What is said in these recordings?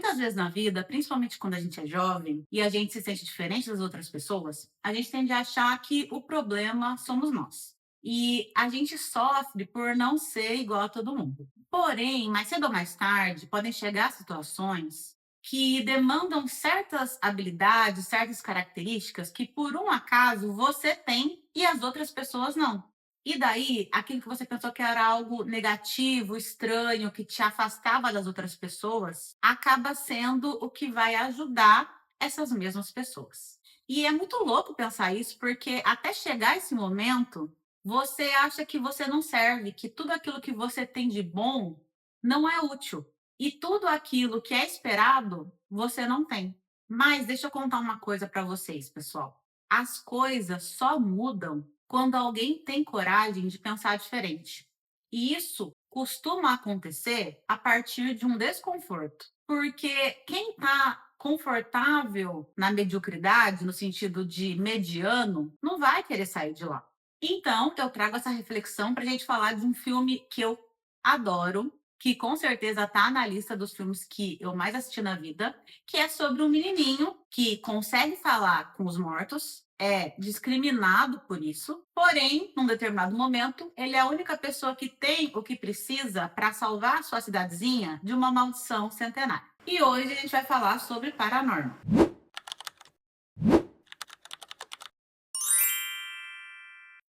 Muitas vezes na vida, principalmente quando a gente é jovem e a gente se sente diferente das outras pessoas, a gente tende a achar que o problema somos nós. E a gente sofre por não ser igual a todo mundo. Porém, mais cedo ou mais tarde, podem chegar situações que demandam certas habilidades, certas características que, por um acaso, você tem e as outras pessoas não. E daí, aquilo que você pensou que era algo negativo, estranho, que te afastava das outras pessoas, acaba sendo o que vai ajudar essas mesmas pessoas. E é muito louco pensar isso, porque até chegar esse momento, você acha que você não serve, que tudo aquilo que você tem de bom não é útil. E tudo aquilo que é esperado, você não tem. Mas deixa eu contar uma coisa para vocês, pessoal. As coisas só mudam quando alguém tem coragem de pensar diferente. E isso costuma acontecer a partir de um desconforto. Porque quem está confortável na mediocridade, no sentido de mediano, não vai querer sair de lá. Então, eu trago essa reflexão para a gente falar de um filme que eu adoro, que com certeza está na lista dos filmes que eu mais assisti na vida, que é sobre um menininho que consegue falar com os mortos, é discriminado por isso, porém, num determinado momento, ele é a única pessoa que tem o que precisa para salvar a sua cidadezinha de uma maldição centenária. E hoje a gente vai falar sobre Paranormal.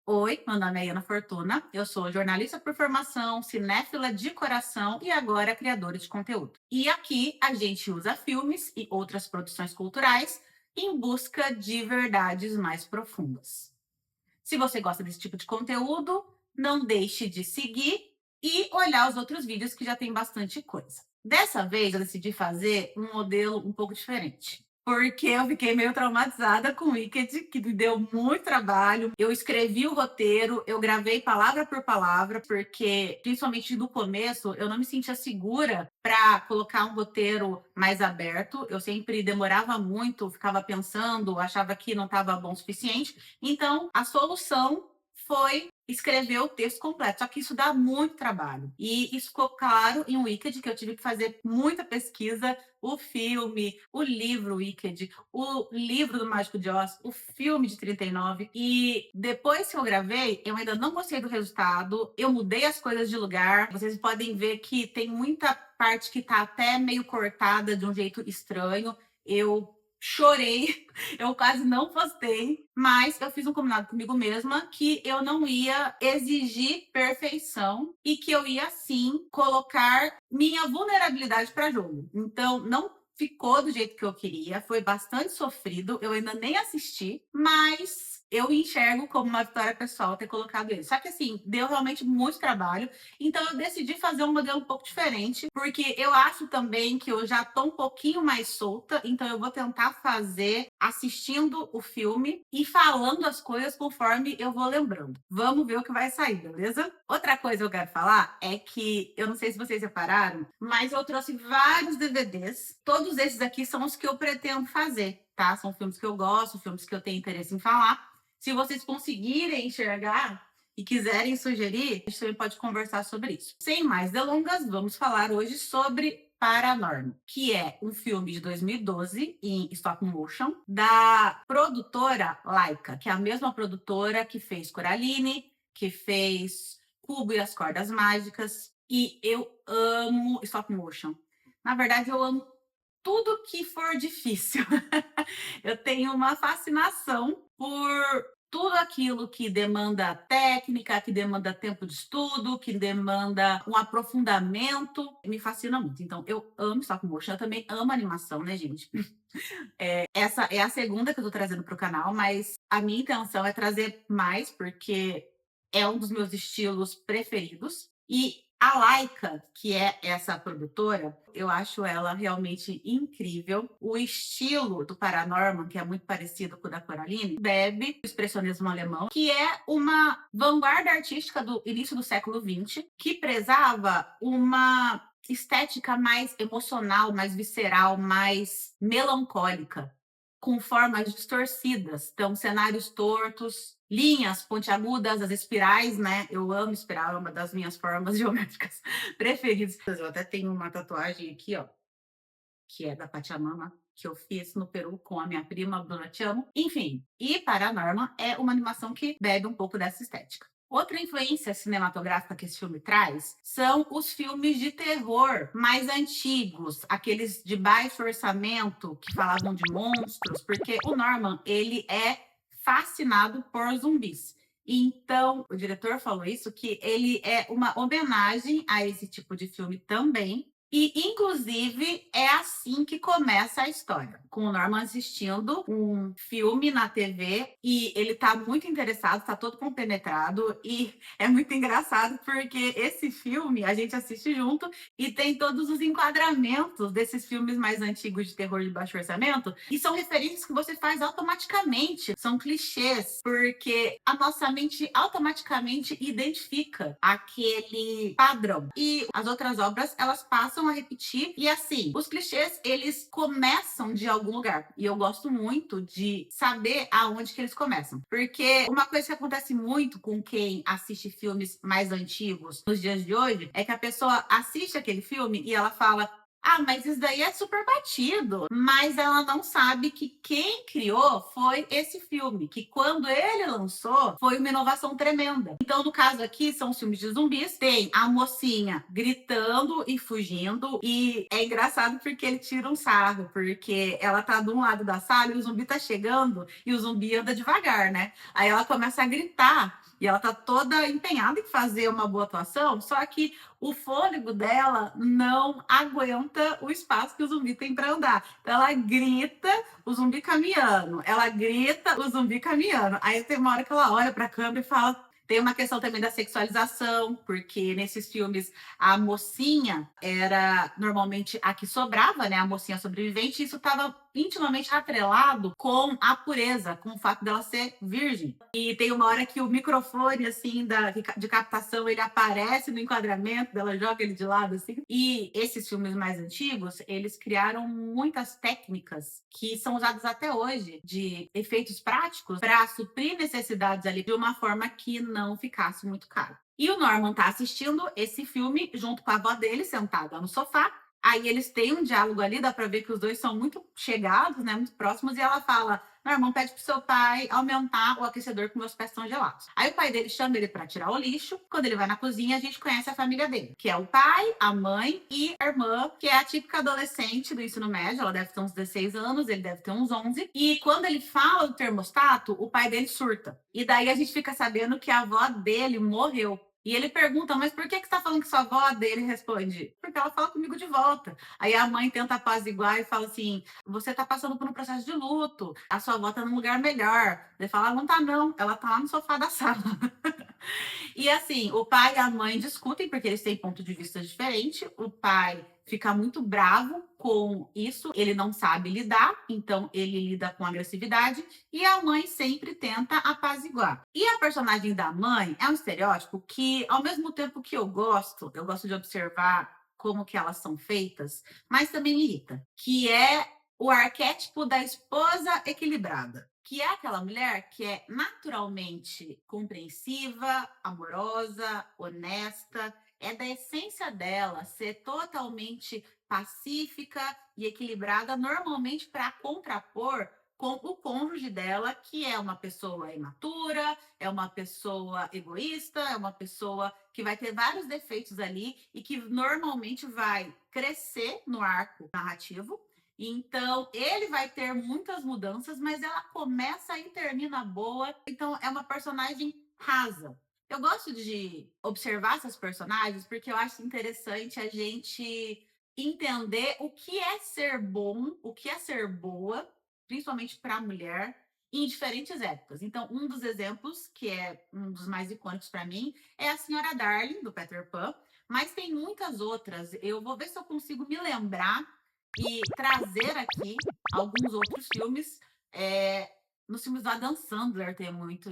Oi, meu nome é Ana Fortuna, eu sou jornalista por formação, cinéfila de coração e agora criadora de conteúdo. E aqui a gente usa filmes e outras produções culturais em busca de verdades mais profundas. Se você gosta desse tipo de conteúdo, não deixe de seguir e olhar os outros vídeos que já tem bastante coisa. Dessa vez eu decidi fazer um modelo um pouco diferente. Porque eu fiquei meio traumatizada com o Wicked, que me deu muito trabalho. Eu escrevi o roteiro, eu gravei palavra por palavra, porque, principalmente no começo, eu não me sentia segura para colocar um roteiro mais aberto. Eu sempre demorava muito, ficava pensando, achava que não estava bom o suficiente. Então, a solução foi escrever o texto completo, só que isso dá muito trabalho. E isso ficou claro em Wicked, que eu tive que fazer muita pesquisa, o filme, o livro Wicked, o livro do Mágico de Oz, o filme de 39. E depois que eu gravei, eu ainda não gostei do resultado, eu mudei as coisas de lugar. Vocês podem ver que tem muita parte que tá até meio cortada de um jeito estranho. Eu chorei, eu quase não postei, mas eu fiz um combinado comigo mesma que eu não ia exigir perfeição e que eu ia sim colocar minha vulnerabilidade para jogo. Então, não ficou do jeito que eu queria, foi bastante sofrido, eu ainda nem assisti, mas eu enxergo como uma vitória pessoal ter colocado ele. Só que assim, deu realmente muito trabalho, então eu decidi fazer um modelo um pouco diferente, porque eu acho também que eu já tô um pouquinho mais solta, então eu vou tentar fazer assistindo o filme e falando as coisas conforme eu vou lembrando. Vamos ver o que vai sair, beleza? Outra coisa que eu quero falar é que, eu não sei se vocês repararam, mas eu trouxe vários DVDs. Todos esses aqui são os que eu pretendo fazer, tá? São filmes que eu gosto, filmes que eu tenho interesse em falar. Se vocês conseguirem enxergar e quiserem sugerir, a gente também pode conversar sobre isso. Sem mais delongas, vamos falar hoje sobre Paranormal, que é um filme de 2012 em stop motion da produtora Laika, que é a mesma produtora que fez Coraline, que fez Cubo e as Cordas Mágicas, e eu amo stop motion. Na verdade, eu amo tudo que for difícil. Eu tenho uma fascinação por tudo aquilo que demanda técnica, que demanda tempo de estudo, que demanda um aprofundamento, me fascina muito. Então, eu amo stop motion, eu também amo animação, né, gente? Essa é a segunda que eu tô trazendo para o canal, mas a minha intenção é trazer mais, porque é um dos meus estilos preferidos. E a Laika, que é essa produtora, eu acho ela realmente incrível. O estilo do Paranorman, que é muito parecido com o da Coraline, bebe do expressionismo alemão, que é uma vanguarda artística do início do século XX, que prezava uma estética mais emocional, mais visceral, mais melancólica, com formas distorcidas. Então, cenários tortos, linhas pontiagudas, as espirais, né? Eu amo espiral, é uma das minhas formas geométricas preferidas. Eu até tenho uma tatuagem aqui, ó, que é da Pachamama, que eu fiz no Peru com a minha prima Bruna Te Amo. Enfim, e Paranorman é uma animação que bebe um pouco dessa estética. Outra influência cinematográfica que esse filme traz são os filmes de terror mais antigos, aqueles de baixo orçamento que falavam de monstros, porque o Norman, ele é fascinado por zumbis. Então, o diretor falou isso, que ele é uma homenagem a esse tipo de filme também. E, inclusive, é assim que começa a história, com o Norman assistindo um filme na TV e ele tá muito interessado, tá todo compenetrado e é muito engraçado porque esse filme a gente assiste junto e tem todos os enquadramentos desses filmes mais antigos de terror de baixo orçamento e são referências que você faz automaticamente, são clichês, porque a nossa mente automaticamente identifica aquele padrão e as outras obras elas passam a repetir e assim, os clichês eles começam de algum lugar e eu gosto muito de saber aonde que eles começam, porque uma coisa que acontece muito com quem assiste filmes mais antigos nos dias de hoje é que a pessoa assiste aquele filme e ela fala: ah, mas isso daí é super batido. Mas ela não sabe que quem criou foi esse filme, que quando ele lançou foi uma inovação tremenda. Então, no caso aqui, são os filmes de zumbis, tem a mocinha gritando e fugindo, e é engraçado porque ele tira um sarro, porque ela tá de um lado da sala e o zumbi tá chegando, e o zumbi anda devagar, né? Aí ela começa a gritar. E ela tá toda empenhada em fazer uma boa atuação, só que o fôlego dela não aguenta o espaço que o zumbi tem para andar. Então ela grita, o zumbi caminhando. Ela grita, o zumbi caminhando. Aí tem uma hora que ela olha para a câmera e fala. Tem uma questão também da sexualização, porque nesses filmes a mocinha era normalmente a que sobrava, né? A mocinha sobrevivente, e isso estava intimamente atrelado com a pureza, com o fato dela ser virgem. E tem uma hora que o microfone, assim, de captação, ele aparece no enquadramento, ela joga ele de lado, assim. E esses filmes mais antigos, eles criaram muitas técnicas que são usadas até hoje, de efeitos práticos, para suprir necessidades ali de uma forma que não ficasse muito caro. E o Norman tá assistindo esse filme junto com a avó dele, sentada no sofá. Aí eles têm um diálogo ali, dá pra ver que os dois são muito chegados, né? Muito próximos, e ela fala: Norman, pede pro seu pai aumentar o aquecedor que meus pés estão gelados. Aí o pai dele chama ele para tirar o lixo. Quando ele vai na cozinha, a gente conhece a família dele, que é o pai, a mãe e a irmã, que é a típica adolescente do ensino médio. Ela deve ter uns 16 anos, ele deve ter uns 11. E quando ele fala do termostato, o pai dele surta. E daí a gente fica sabendo que a avó dele morreu. E ele pergunta, mas por que você está falando que sua avó dele responde? Porque ela fala comigo de volta. Aí a mãe tenta apaziguar e fala assim: você está passando por um processo de luto, a sua avó está num lugar melhor. Ele fala: não tá não, ela tá lá no sofá da sala. E assim, o pai e a mãe discutem porque eles têm ponto de vista diferente. O pai fica muito bravo com isso, ele não sabe lidar, então ele lida com agressividade e a mãe sempre tenta apaziguar. E a personagem da mãe é um estereótipo que, ao mesmo tempo que eu gosto de observar como que elas são feitas, mas também me irrita, que é o arquétipo da esposa equilibrada, que é aquela mulher que é naturalmente compreensiva, amorosa, honesta, é da essência dela ser totalmente pacífica e equilibrada, normalmente para contrapor com o cônjuge dela, que é uma pessoa imatura, é uma pessoa egoísta, é uma pessoa que vai ter vários defeitos ali e que normalmente vai crescer no arco narrativo. Então, ele vai ter muitas mudanças, mas ela começa e termina boa. Então, é uma personagem rasa. Eu gosto de observar essas personagens porque eu acho interessante a gente entender o que é ser bom, o que é ser boa, principalmente para a mulher, em diferentes épocas. Então, um dos exemplos, que é um dos mais icônicos para mim, é a Senhora Darling, do Peter Pan, mas tem muitas outras. Eu vou ver se eu consigo me lembrar e trazer aqui alguns outros filmes. Nos filmes do Adam Sandler tem muito,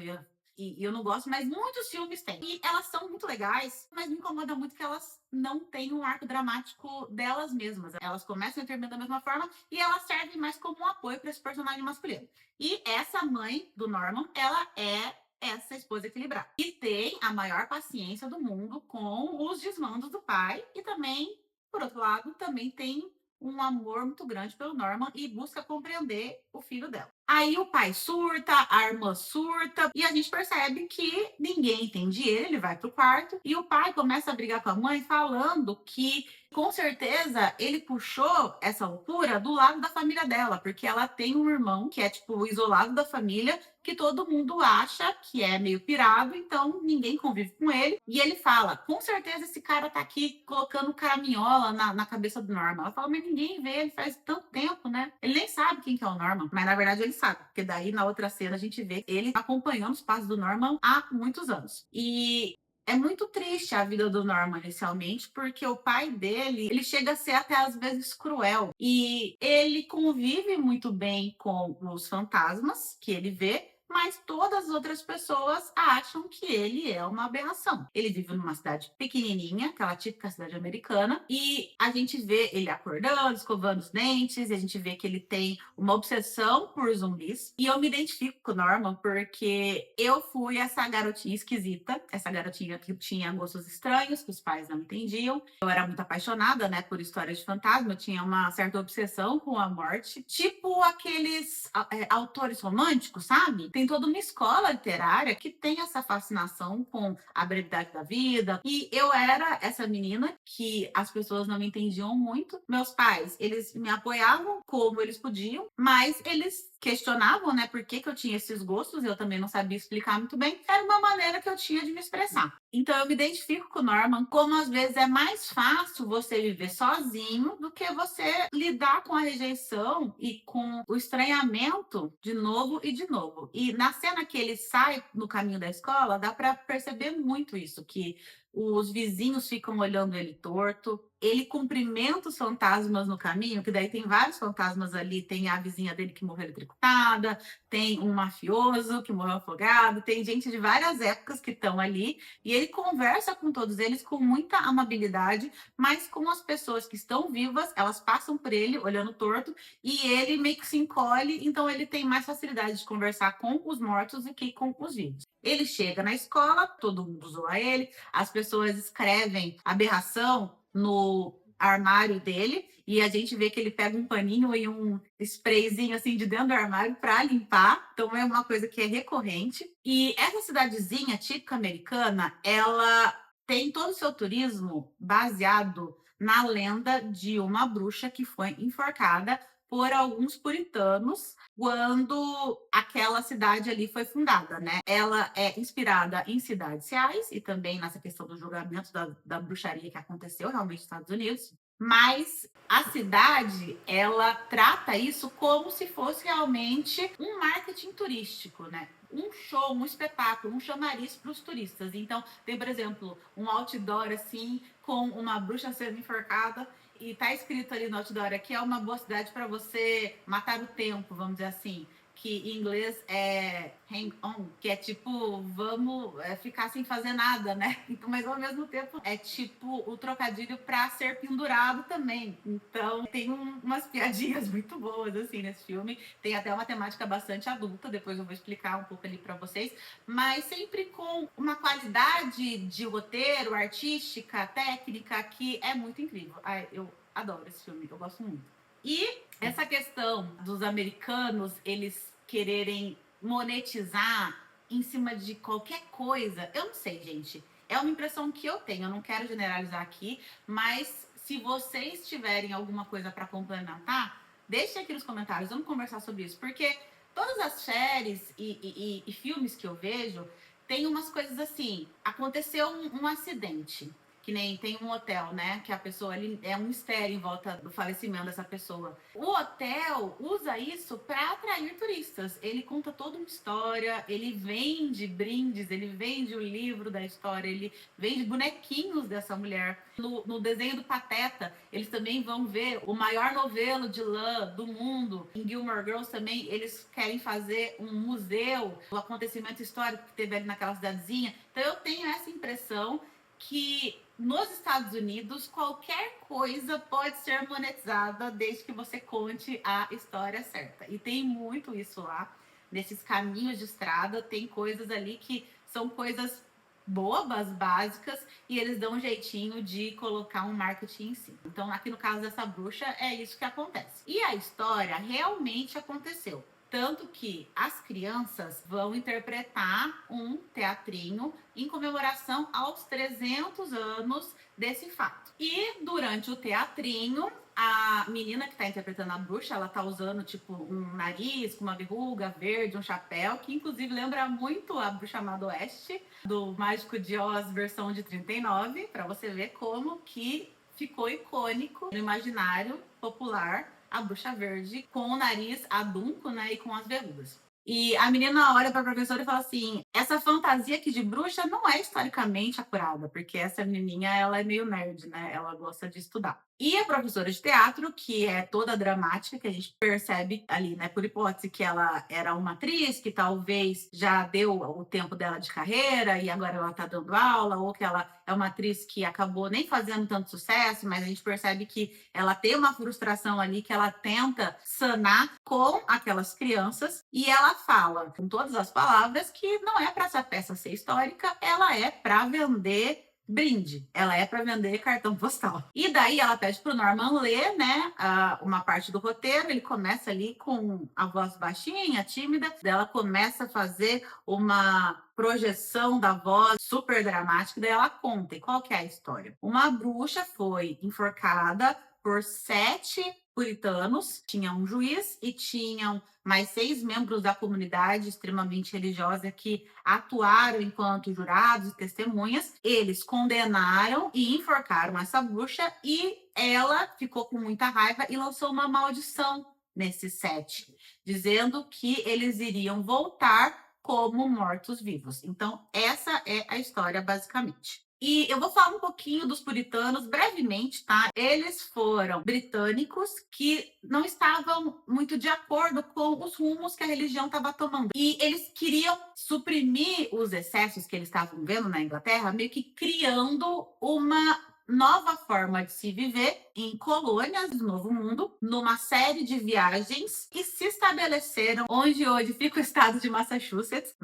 e eu não gosto, mas muitos filmes têm. E elas são muito legais, mas me incomoda muito que elas não têm um arco dramático delas mesmas. Elas começam e terminam da mesma forma e elas servem mais como um apoio para esse personagem masculino. E essa mãe do Norman, ela é essa esposa equilibrada. E tem a maior paciência do mundo com os desmandos do pai e também, por outro lado, também tem um amor muito grande pelo Norman e busca compreender o filho dela. Aí o pai surta, a irmã surta, e a gente percebe que ninguém entende ele vai pro quarto, e o pai começa a brigar com a mãe, falando que, com certeza, ele puxou essa loucura do lado da família dela, porque ela tem um irmão que é, tipo, o isolado da família, que todo mundo acha que é meio pirado, então ninguém convive com ele. E ele fala: com certeza esse cara tá aqui colocando caraminhola na cabeça do Norman. Ela fala: mas ninguém vê ele faz tanto tempo, né? Ele nem sabe quem que é o Norman, mas na verdade ele sabe, porque daí na outra cena a gente vê ele acompanhando os passos do Norman há muitos anos. E é muito triste a vida do Norman inicialmente, porque o pai dele, ele chega a ser até às vezes cruel. E ele convive muito bem com os fantasmas que ele vê, mas todas as outras pessoas acham que ele é uma aberração. Ele vive numa cidade pequenininha, aquela típica cidade americana, e a gente vê ele acordando, escovando os dentes, e a gente vê que ele tem uma obsessão por zumbis. E eu me identifico com o Norman porque eu fui essa garotinha esquisita, essa garotinha que tinha gostos estranhos, que os pais não entendiam. Eu era muito apaixonada, né, por histórias de fantasma, eu tinha uma certa obsessão com a morte, tipo aqueles autores românticos, sabe? Tem toda uma escola literária que tem essa fascinação com a brevidade da vida. E eu era essa menina que as pessoas não me entendiam muito. Meus pais, eles me apoiavam como eles podiam, mas eles questionavam, né, por que eu tinha esses gostos, eu também não sabia explicar muito bem. Era uma maneira que eu tinha de me expressar. Então eu me identifico com o Norman, como às vezes é mais fácil você viver sozinho do que você lidar com a rejeição e com o estranhamento de novo e de novo. E na cena que ele sai no caminho da escola, dá para perceber muito isso, que os vizinhos ficam olhando ele torto, ele cumprimenta os fantasmas no caminho, que daí tem vários fantasmas ali, tem a vizinha dele que morreu eletrocutada, tem um mafioso que morreu afogado, tem gente de várias épocas que estão ali, e ele conversa com todos eles com muita amabilidade, mas com as pessoas que estão vivas, elas passam por ele olhando torto, e ele meio que se encolhe, então ele tem mais facilidade de conversar com os mortos do que com os vivos. Ele chega na escola, todo mundo zoa ele, as pessoas escrevem aberração no armário dele, e a gente vê que ele pega um paninho e um sprayzinho assim de dentro do armário para limpar. Então é uma coisa que é recorrente. E essa cidadezinha típica americana, ela tem todo o seu turismo baseado na lenda de uma bruxa que foi enforcada por alguns puritanos quando aquela cidade ali foi fundada, né? Ela é inspirada em cidades reais e também nessa questão do julgamento da bruxaria que aconteceu realmente nos Estados Unidos. Mas a cidade, ela trata isso como se fosse realmente um marketing turístico, né? Um show, um espetáculo, um chamariz para os turistas. Então, tem, por exemplo, um outdoor assim, com uma bruxa sendo enforcada, e tá escrito ali no outdoor: aqui é uma boa cidade para você matar o tempo, vamos dizer assim, que em inglês é hang on, que é tipo, vamos ficar sem fazer nada, né? Então, mas ao mesmo tempo é tipo o trocadilho para ser pendurado também. Então tem umas piadinhas muito boas assim nesse filme. Tem até uma temática bastante adulta, depois eu vou explicar um pouco ali para vocês, mas sempre com uma qualidade de roteiro, artística, técnica que é muito incrível. Ai, eu adoro esse filme, eu gosto muito. E essa questão dos americanos, eles quererem monetizar em cima de qualquer coisa, eu não sei, gente. É uma impressão que eu tenho, eu não quero generalizar aqui, mas se vocês tiverem alguma coisa para complementar, deixem aqui nos comentários, vamos conversar sobre isso, porque todas as séries e filmes que eu vejo, tem umas coisas assim, aconteceu um acidente, que nem tem um hotel, né? Que a pessoa ali é um mistério em volta do falecimento dessa pessoa. O hotel usa isso para atrair turistas. Ele conta toda uma história, ele vende brindes, ele vende o livro da história, ele vende bonequinhos dessa mulher. No desenho do Pateta, eles também vão ver o maior novelo de lã do mundo. Em Gilmore Girls também, eles querem fazer um museu do acontecimento histórico que teve ali naquela cidadezinha. Então eu tenho essa impressão que nos Estados Unidos qualquer coisa pode ser monetizada desde que você conte a história certa. E tem muito isso lá, nesses caminhos de estrada, tem coisas ali que são coisas bobas, básicas, e eles dão um jeitinho de colocar um marketing em cima. Então, aqui no caso dessa bruxa, é isso que acontece. E a história realmente aconteceu. Tanto que as crianças vão interpretar um teatrinho em comemoração aos 300 anos desse fato. E durante o teatrinho, a menina que tá interpretando a bruxa, ela tá usando, tipo, um nariz com uma verruga verde, um chapéu, que inclusive lembra muito a Bruxa Má do Oeste, do Mágico de Oz, versão de 39, para você ver como que ficou icônico no imaginário popular a bruxa verde com o nariz adunco, né, e com as verrugas. E a menina olha para a professora e fala assim: essa fantasia aqui de bruxa não é historicamente acurada, porque essa menininha ela é meio nerd, né? Ela gosta de estudar. E a professora de teatro, que é toda dramática, que a gente percebe ali, né, por hipótese, que ela era uma atriz que talvez já deu o tempo dela de carreira e agora ela está dando aula, ou que ela é uma atriz que acabou nem fazendo tanto sucesso, mas a gente percebe que ela tem uma frustração ali que ela tenta sanar com aquelas crianças e ela fala com todas as palavras que não é para essa peça ser histórica, ela é para vender brinde, ela é para vender cartão postal. E daí ela pede pro Norman ler, né, uma parte do roteiro, ele começa ali com a voz baixinha, tímida, ela começa a fazer uma projeção da voz super dramática, daí ela conta. E qual que é a história? Uma bruxa foi enforcada por 7 puritanos, tinha um juiz e tinham mais 6 membros da comunidade extremamente religiosa que atuaram enquanto jurados e testemunhas. Eles condenaram e enforcaram essa bruxa e ela ficou com muita raiva e lançou uma maldição nesses 7, dizendo que eles iriam voltar como mortos-vivos. Então, essa é a história, basicamente. E eu vou falar um pouquinho dos puritanos brevemente, tá? Eles foram britânicos que não estavam muito de acordo com os rumos que a religião estava tomando. E eles queriam suprimir os excessos que eles estavam vendo na Inglaterra, meio que criando uma nova forma de se viver em colônias do Novo Mundo, numa série de viagens que se estabeleceram onde hoje fica o estado de Massachusetts,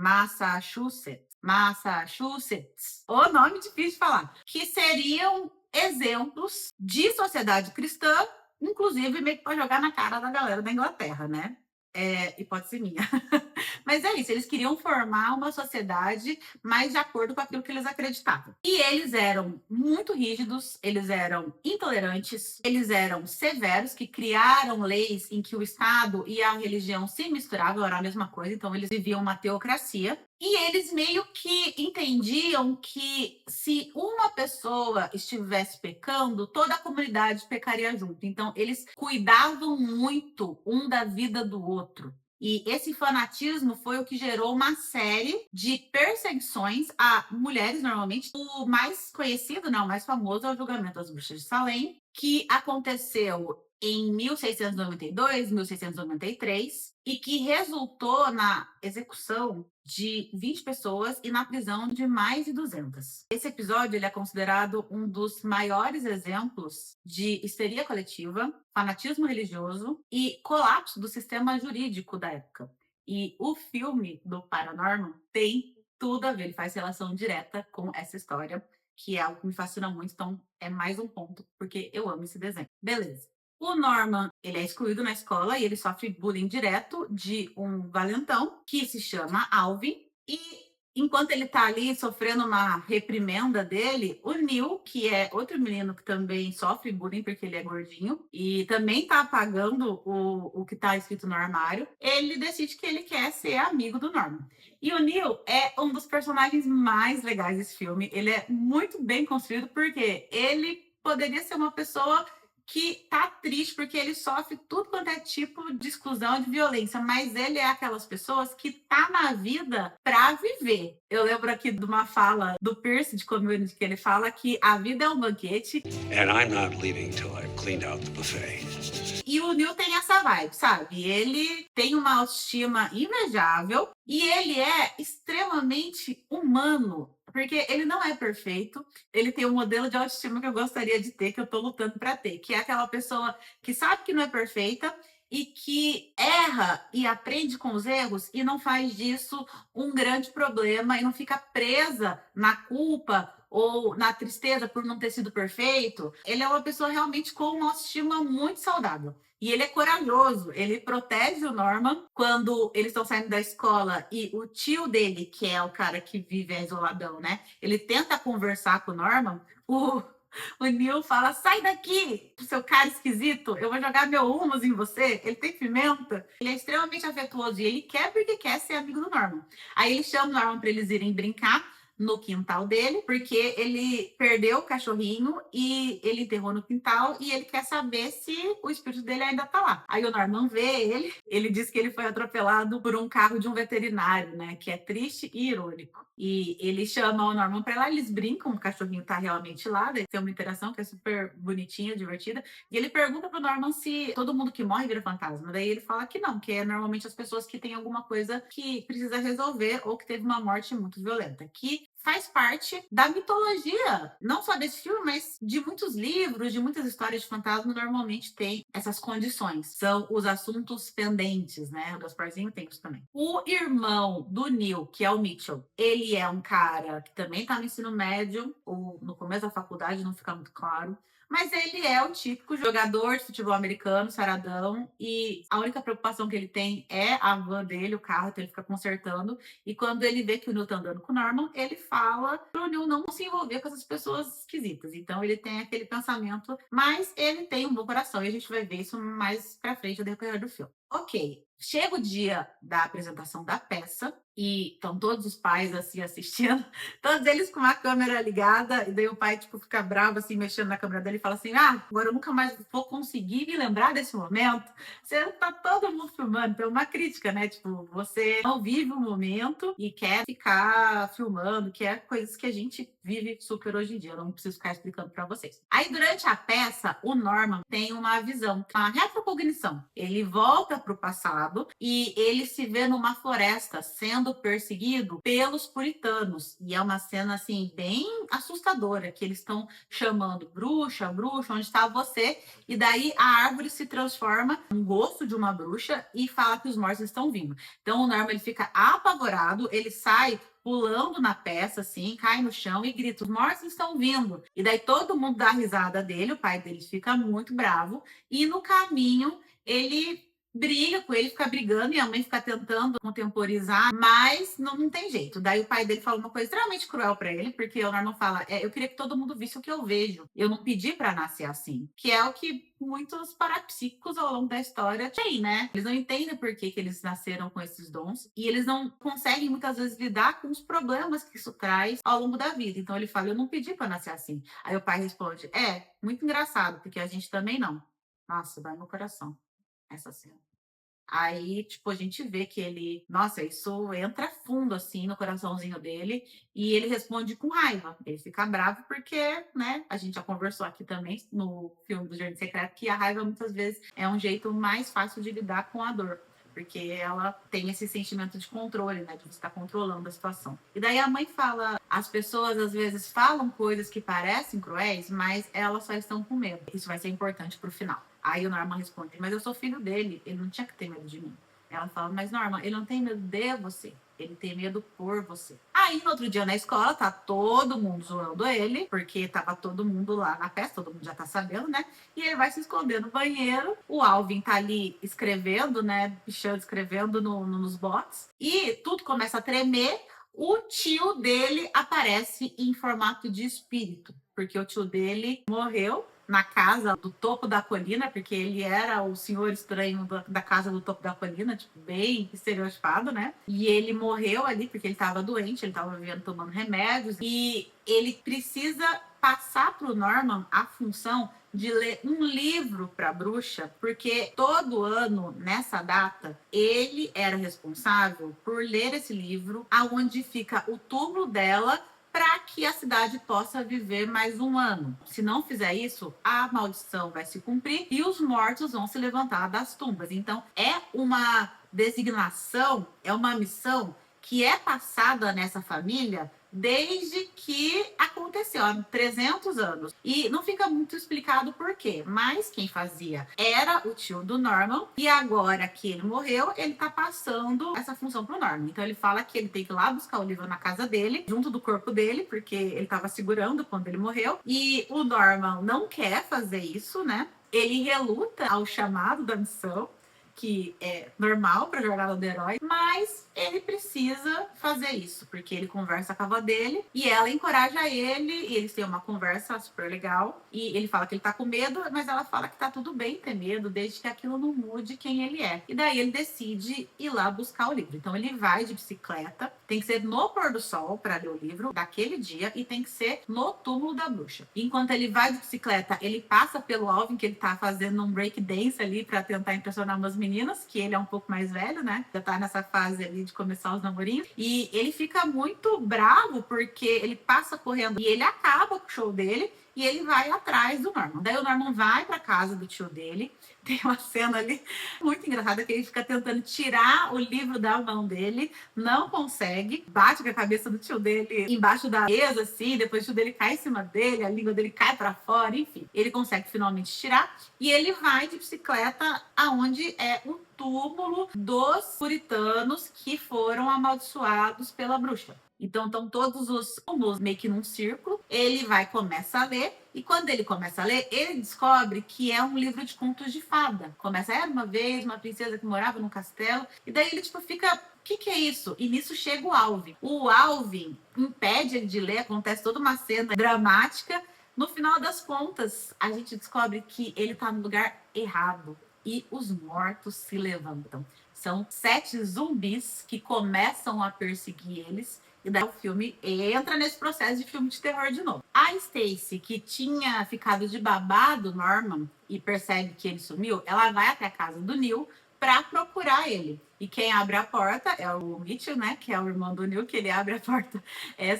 o nome difícil de falar, que seriam exemplos de sociedade cristã, inclusive meio que para jogar na cara da galera da Inglaterra, né? É hipótese minha. Mas é isso, eles queriam formar uma sociedade mais de acordo com aquilo que eles acreditavam. E eles eram muito rígidos, eles eram intolerantes, eles eram severos, que criaram leis em que o Estado e a religião se misturavam, era a mesma coisa, então eles viviam uma teocracia. E eles meio que entendiam que se uma pessoa estivesse pecando, toda a comunidade pecaria junto. Então, eles cuidavam muito um da vida do outro. E esse fanatismo foi o que gerou uma série de perseguições a mulheres, normalmente. O mais conhecido, não, o mais famoso é o julgamento das bruxas de Salem, que aconteceu em 1692, 1693, e que resultou na execução de 20 pessoas e na prisão de mais de 200. Esse episódio ele é considerado um dos maiores exemplos de histeria coletiva, fanatismo religioso e colapso do sistema jurídico da época. E o filme do Paranorman tem tudo a ver, ele faz relação direta com essa história, que é algo que me fascina muito, então é mais um ponto, porque eu amo esse desenho. Beleza. O Norman, ele é excluído na escola e ele sofre bullying direto de um valentão que se chama Alvin. E enquanto ele tá ali sofrendo uma reprimenda dele, o Neil, que é outro menino que também sofre bullying porque ele é gordinho e também tá apagando o que tá escrito no armário, ele decide que ele quer ser amigo do Norman. E o Neil é um dos personagens mais legais desse filme. Ele é muito bem construído porque ele poderia ser uma pessoa que tá triste porque ele sofre tudo quanto é tipo de exclusão, de violência, mas ele é aquelas pessoas que tá na vida para viver. Eu lembro aqui de uma fala do Pierce de Community que ele fala que a vida é um banquete. And I'm not leaving till I've cleaned out the buffet. E o Neil tem essa vibe, sabe? Ele tem uma autoestima invejável e ele é extremamente humano, porque ele não é perfeito, ele tem um modelo de autoestima que eu gostaria de ter, que eu tô lutando para ter, que é aquela pessoa que sabe que não é perfeita e que erra e aprende com os erros e não faz disso um grande problema e não fica presa na culpa ou na tristeza por não ter sido perfeito. Ele é uma pessoa realmente com uma autoestima muito saudável. E ele é corajoso, ele protege o Norman quando eles estão saindo da escola e o tio dele, que é o cara que vive isoladão, né? Ele tenta conversar com o Norman, o Neil fala: sai daqui, seu cara esquisito, eu vou jogar meu humus em você. Ele tem pimenta. Ele é extremamente afetuoso e ele quer porque quer ser amigo do Norman. Aí ele chama o Norman para eles irem brincar no quintal dele, porque ele perdeu o cachorrinho e ele enterrou no quintal e ele quer saber se o espírito dele ainda tá lá. Aí o Norman vê ele diz que ele foi atropelado por um carro de um veterinário, né? Que é triste e irônico. E ele chama o Norman pra lá, eles brincam, o cachorrinho tá realmente lá, daí tem uma interação que é super bonitinha, divertida. E ele pergunta pro Norman se todo mundo que morre vira fantasma. Daí ele fala que não, que é normalmente as pessoas que têm alguma coisa que precisa resolver ou que teve uma morte muito violenta. Que faz parte da mitologia, não só desse filme, mas de muitos livros, de muitas histórias de fantasma, normalmente tem essas condições. São os assuntos pendentes, né? O Gasparzinho tem isso também. O irmão do Neil, que é o Mitchell, ele é um cara que também tá no ensino médio, ou no começo da faculdade, não fica muito claro. Mas ele é o típico jogador de futebol americano, saradão, e a única preocupação que ele tem é a van dele, o carro, então ele fica consertando. E quando ele vê que o Neil tá andando com o Norman, ele fala pro Neil não se envolver com essas pessoas esquisitas. Então ele tem aquele pensamento, mas ele tem um bom coração, e a gente vai ver isso mais pra frente no decorrer do filme. Ok, chega o dia da apresentação da peça e estão todos os pais assim assistindo, todos eles com a câmera ligada, e daí o pai tipo fica bravo assim, mexendo na câmera dele e fala assim: "Ah, agora eu nunca mais vou conseguir me lembrar desse momento". Você tá todo mundo filmando, então é uma crítica, né? Tipo, você não vive o momento e quer ficar filmando, que é coisas que a gente vive super hoje em dia. Eu não preciso ficar explicando para vocês. Aí, durante a peça, o Norman tem uma visão, uma retrocognição. Ele volta para o passado e ele se vê numa floresta sendo perseguido pelos puritanos. E é uma cena, assim, bem assustadora, que eles estão chamando bruxa, bruxa, onde está você? E daí a árvore se transforma no rosto de uma bruxa e fala que os mortos estão vindo. Então o Norman ele fica apavorado, ele sai pulando na peça, assim, cai no chão e grita: os mortos estão vindo. E daí todo mundo dá risada dele, o pai dele fica muito bravo, e no caminho ele briga com ele, fica brigando, e a mãe fica tentando contemporizar, mas não tem jeito. Daí o pai dele fala uma coisa extremamente cruel para ele, porque o Norman fala: eu queria que todo mundo visse o que eu vejo. Eu não pedi para nascer assim. Que é o que muitos parapsíquicos ao longo da história têm, né? Eles não entendem por que eles nasceram com esses dons e eles não conseguem muitas vezes lidar com os problemas que isso traz ao longo da vida. Então ele fala: eu não pedi para nascer assim. Aí o pai responde: muito engraçado, porque a gente também não. Nossa, vai no coração essa cena. Aí, tipo, a gente vê que ele, nossa, isso entra fundo assim no coraçãozinho dele e ele responde com raiva. Ele fica bravo porque, né, a gente já conversou aqui também no filme do Jardim Secreto que a raiva muitas vezes é um jeito mais fácil de lidar com a dor, porque ela tem esse sentimento de controle, né, de você estar controlando a situação. E daí a mãe fala: as pessoas às vezes falam coisas que parecem cruéis, mas elas só estão com medo. Isso vai ser importante pro final. Aí o Norman responde: mas eu sou filho dele, ele não tinha que ter medo de mim. Ela fala: mas Norman, ele não tem medo de você, ele tem medo por você. Aí no outro dia na escola, tá todo mundo zoando ele, porque tava todo mundo lá na festa, todo mundo já tá sabendo, né? E ele vai se esconder no banheiro, o Alvin tá ali escrevendo, né? Pichando, escrevendo nos bots, e tudo começa a tremer. O tio dele aparece em formato de espírito, porque o tio dele morreu na casa do topo da colina, porque ele era o senhor estranho da casa do topo da colina, tipo, bem estereotipado, né? E ele morreu ali porque ele estava doente, ele estava vivendo tomando remédios, e ele precisa passar para o Norman a função de ler um livro para a bruxa, porque todo ano, nessa data, ele era responsável por ler esse livro, aonde fica o túmulo dela, para que a cidade possa viver mais um ano. Se não fizer isso, a maldição vai se cumprir e os mortos vão se levantar das tumbas. Então, é uma designação, é uma missão que é passada nessa família desde que aconteceu, há 300 anos. E não fica muito explicado por quê, mas quem fazia era o tio do Norman, e agora que ele morreu, ele tá passando essa função pro Norman. Então ele fala que ele tem que ir lá buscar o livro na casa dele, junto do corpo dele, porque ele tava segurando quando ele morreu, e o Norman não quer fazer isso, né? Ele reluta ao chamado da missão, que é normal para a jornada do herói, mas ele precisa fazer isso, porque ele conversa com a avó dele e ela encoraja ele, e eles têm uma conversa super legal, e ele fala que ele tá com medo, mas ela fala que tá tudo bem ter medo, desde que aquilo não mude quem ele é. E daí ele decide ir lá buscar o livro. Então ele vai de bicicleta, tem que ser no pôr do sol para ler o livro daquele dia, e tem que ser no túmulo da bruxa. Enquanto ele vai de bicicleta, ele passa pelo Alvin, que ele tá fazendo um break dance ali para tentar impressionar umas meninas, que ele é um pouco mais velho, né? Já tá nessa fase ali de começar os namorinhos. E ele fica muito bravo porque ele passa correndo e ele acaba com o show dele e ele vai atrás do Norman. Daí o Norman vai pra casa do tio dele. Tem uma cena ali muito engraçada que ele fica tentando tirar o livro da mão dele, não consegue, bate com a cabeça do tio dele embaixo da mesa, assim, depois o tio dele cai em cima dele, a língua dele cai pra fora, enfim. Ele consegue finalmente tirar e ele vai de bicicleta aonde é o túmulo dos puritanos que foram amaldiçoados pela bruxa. Então estão todos os túmulos meio que num círculo. Ele vai começa a ler, e quando ele começa a ler, ele descobre que é um livro de contos de fada. Começa, era uma vez uma princesa que morava num castelo, e daí ele tipo fica, o que é isso? E nisso chega o Alvin. O Alvin impede ele de ler, acontece toda uma cena dramática. No final das contas, a gente descobre que ele tá no lugar errado e os mortos se levantam. São 7 zumbis que começam a perseguir eles, e daí o filme entra nesse processo de filme de terror de novo. A Stacy, que tinha ficado de babá do Norman e percebe que ele sumiu, ela vai até a casa do Neil para procurar ele. E quem abre a porta é o Mitchell, né? Que é o irmão do Neil, que ele abre a porta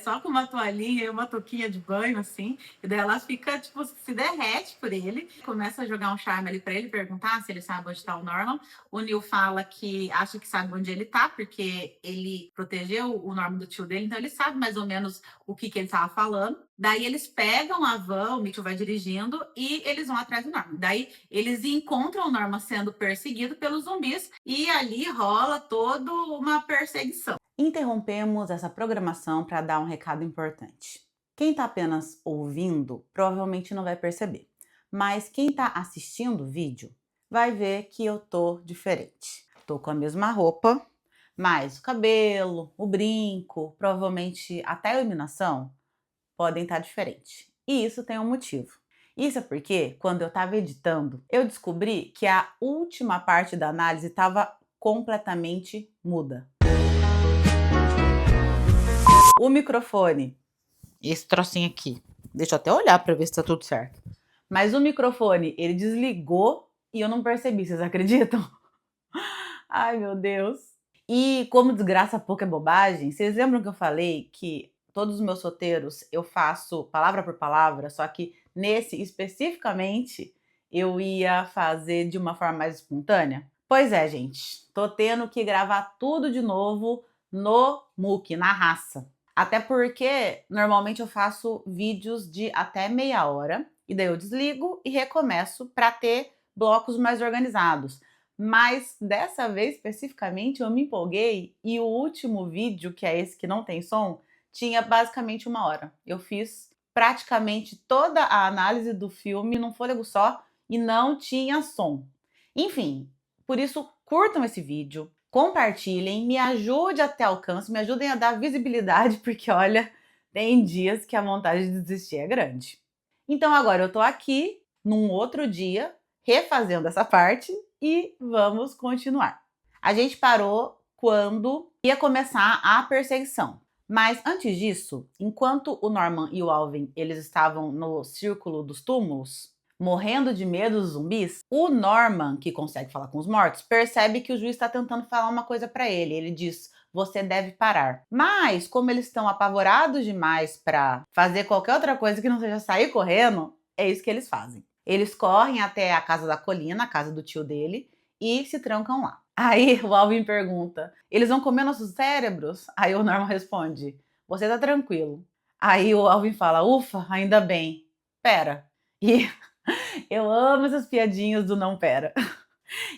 só com uma toalhinha e uma touquinha de banho, assim. E daí ela fica, tipo, se derrete por ele. Começa a jogar um charme ali pra ele, perguntar se ele sabe onde tá o Norman. O Neil fala que acha que sabe onde ele tá, porque ele protegeu o Norman do tio dele, então ele sabe mais ou menos o que ele tava falando. Daí eles pegam a van, o Mitchell vai dirigindo, e eles vão atrás do Norman. Daí eles encontram o Norman sendo perseguido pelos zumbis, e ali rola toda uma perseguição. Interrompemos essa programação para dar um recado importante. Quem está apenas ouvindo provavelmente não vai perceber, mas quem está assistindo o vídeo vai ver que eu tô diferente. Tô com a mesma roupa, mas o cabelo, o brinco, provavelmente até a iluminação podem estar diferentes. E isso tem um motivo. Isso é porque, quando eu estava editando, eu descobri que a última parte da análise estava completamente muda. O microfone, esse trocinho aqui, deixa eu até olhar para ver se tá tudo certo. Mas o microfone, ele desligou e eu não percebi, vocês acreditam? Ai, meu Deus. E como desgraça pouco é bobagem, vocês lembram que eu falei que todos os meus roteiros eu faço palavra por palavra, só que nesse especificamente eu ia fazer de uma forma mais espontânea? Pois é, gente, tô tendo que gravar tudo de novo no MOOC, na raça. Até porque normalmente eu faço vídeos de até meia hora e daí eu desligo e recomeço para ter blocos mais organizados. Mas dessa vez especificamente eu me empolguei e o último vídeo, que é esse que não tem som, tinha basicamente 1 hora. Eu fiz praticamente toda a análise do filme num fôlego só e não tinha som. Enfim, por isso curtam esse vídeo, compartilhem, me ajude a ter alcance, me ajudem a dar visibilidade, porque olha, tem dias que a vontade de desistir é grande. Então agora eu tô aqui num outro dia refazendo essa parte e vamos continuar. A gente parou quando ia começar a perseguição. Mas antes disso, enquanto o Norman e o Alvin eles estavam no círculo dos túmulos, morrendo de medo dos zumbis, o Norman, que consegue falar com os mortos, percebe que o juiz está tentando falar uma coisa para ele. Ele diz: você deve parar. Mas, como eles estão apavorados demais para fazer qualquer outra coisa que não seja sair correndo, é isso que eles fazem. Eles correm até a casa da colina, a casa do tio dele, e se trancam lá. Aí o Alvin pergunta: eles vão comer nossos cérebros? Aí o Norman responde: você tá tranquilo. Aí o Alvin fala, ufa, ainda bem. Pera. E eu amo essas piadinhas do não pera.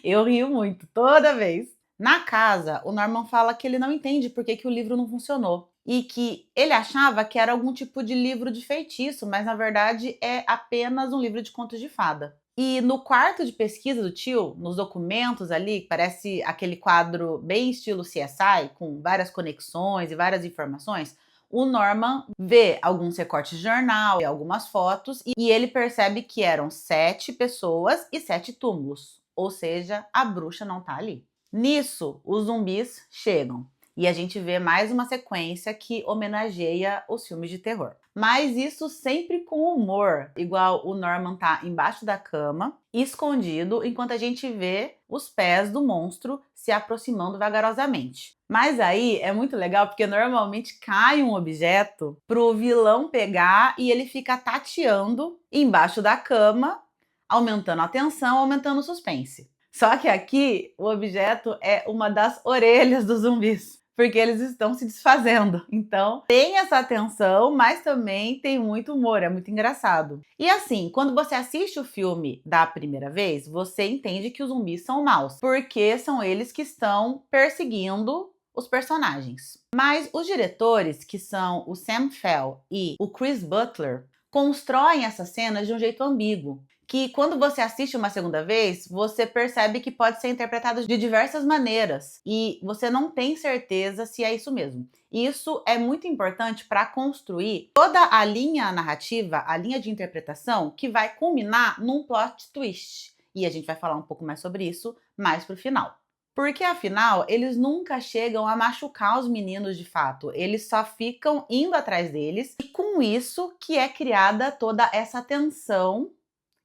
Eu rio muito, toda vez. Na casa, o Norman fala que ele não entende por que o livro não funcionou. E que ele achava que era algum tipo de livro de feitiço, mas na verdade é apenas um livro de contos de fada. E no quarto de pesquisa do tio, nos documentos ali, parece aquele quadro bem estilo CSI, com várias conexões e várias informações, o Norman vê alguns recortes de jornal, algumas fotos, e ele percebe que eram 7 pessoas e 7 túmulos. Ou seja, a bruxa não tá ali. Nisso, os zumbis chegam. E a gente vê mais uma sequência que homenageia os filmes de terror. Mas isso sempre com humor, igual o Norman tá embaixo da cama, escondido, enquanto a gente vê os pés do monstro se aproximando vagarosamente. Mas aí é muito legal porque normalmente cai um objeto pro vilão pegar e ele fica tateando embaixo da cama, aumentando a tensão, aumentando o suspense. Só que aqui o objeto é uma das orelhas dos zumbis, porque eles estão se desfazendo. Então tem essa tensão, mas também tem muito humor, é muito engraçado. E assim, quando você assiste o filme da primeira vez, você entende que os zumbis são maus, porque são eles que estão perseguindo os personagens. Mas os diretores, que são o Sam Fell e o Chris Butler, constroem essa cena de um jeito ambíguo, que quando você assiste uma segunda vez, você percebe que pode ser interpretado de diversas maneiras e você não tem certeza se é isso mesmo. Isso é muito importante para construir toda a linha narrativa, a linha de interpretação que vai culminar num plot twist. E a gente vai falar um pouco mais sobre isso mais pro final. Porque afinal, eles nunca chegam a machucar os meninos de fato, eles só ficam indo atrás deles e com isso que é criada toda essa tensão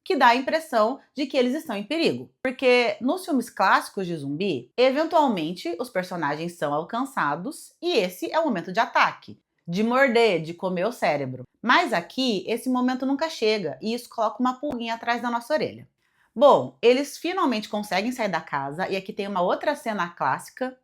que dá a impressão de que eles estão em perigo. Porque nos filmes clássicos de zumbi, eventualmente os personagens são alcançados e esse é o momento de ataque, de morder, de comer o cérebro. Mas aqui, esse momento nunca chega e isso coloca uma pulguinha atrás da nossa orelha. Bom, eles finalmente conseguem sair da casa e aqui tem uma outra cena clássica,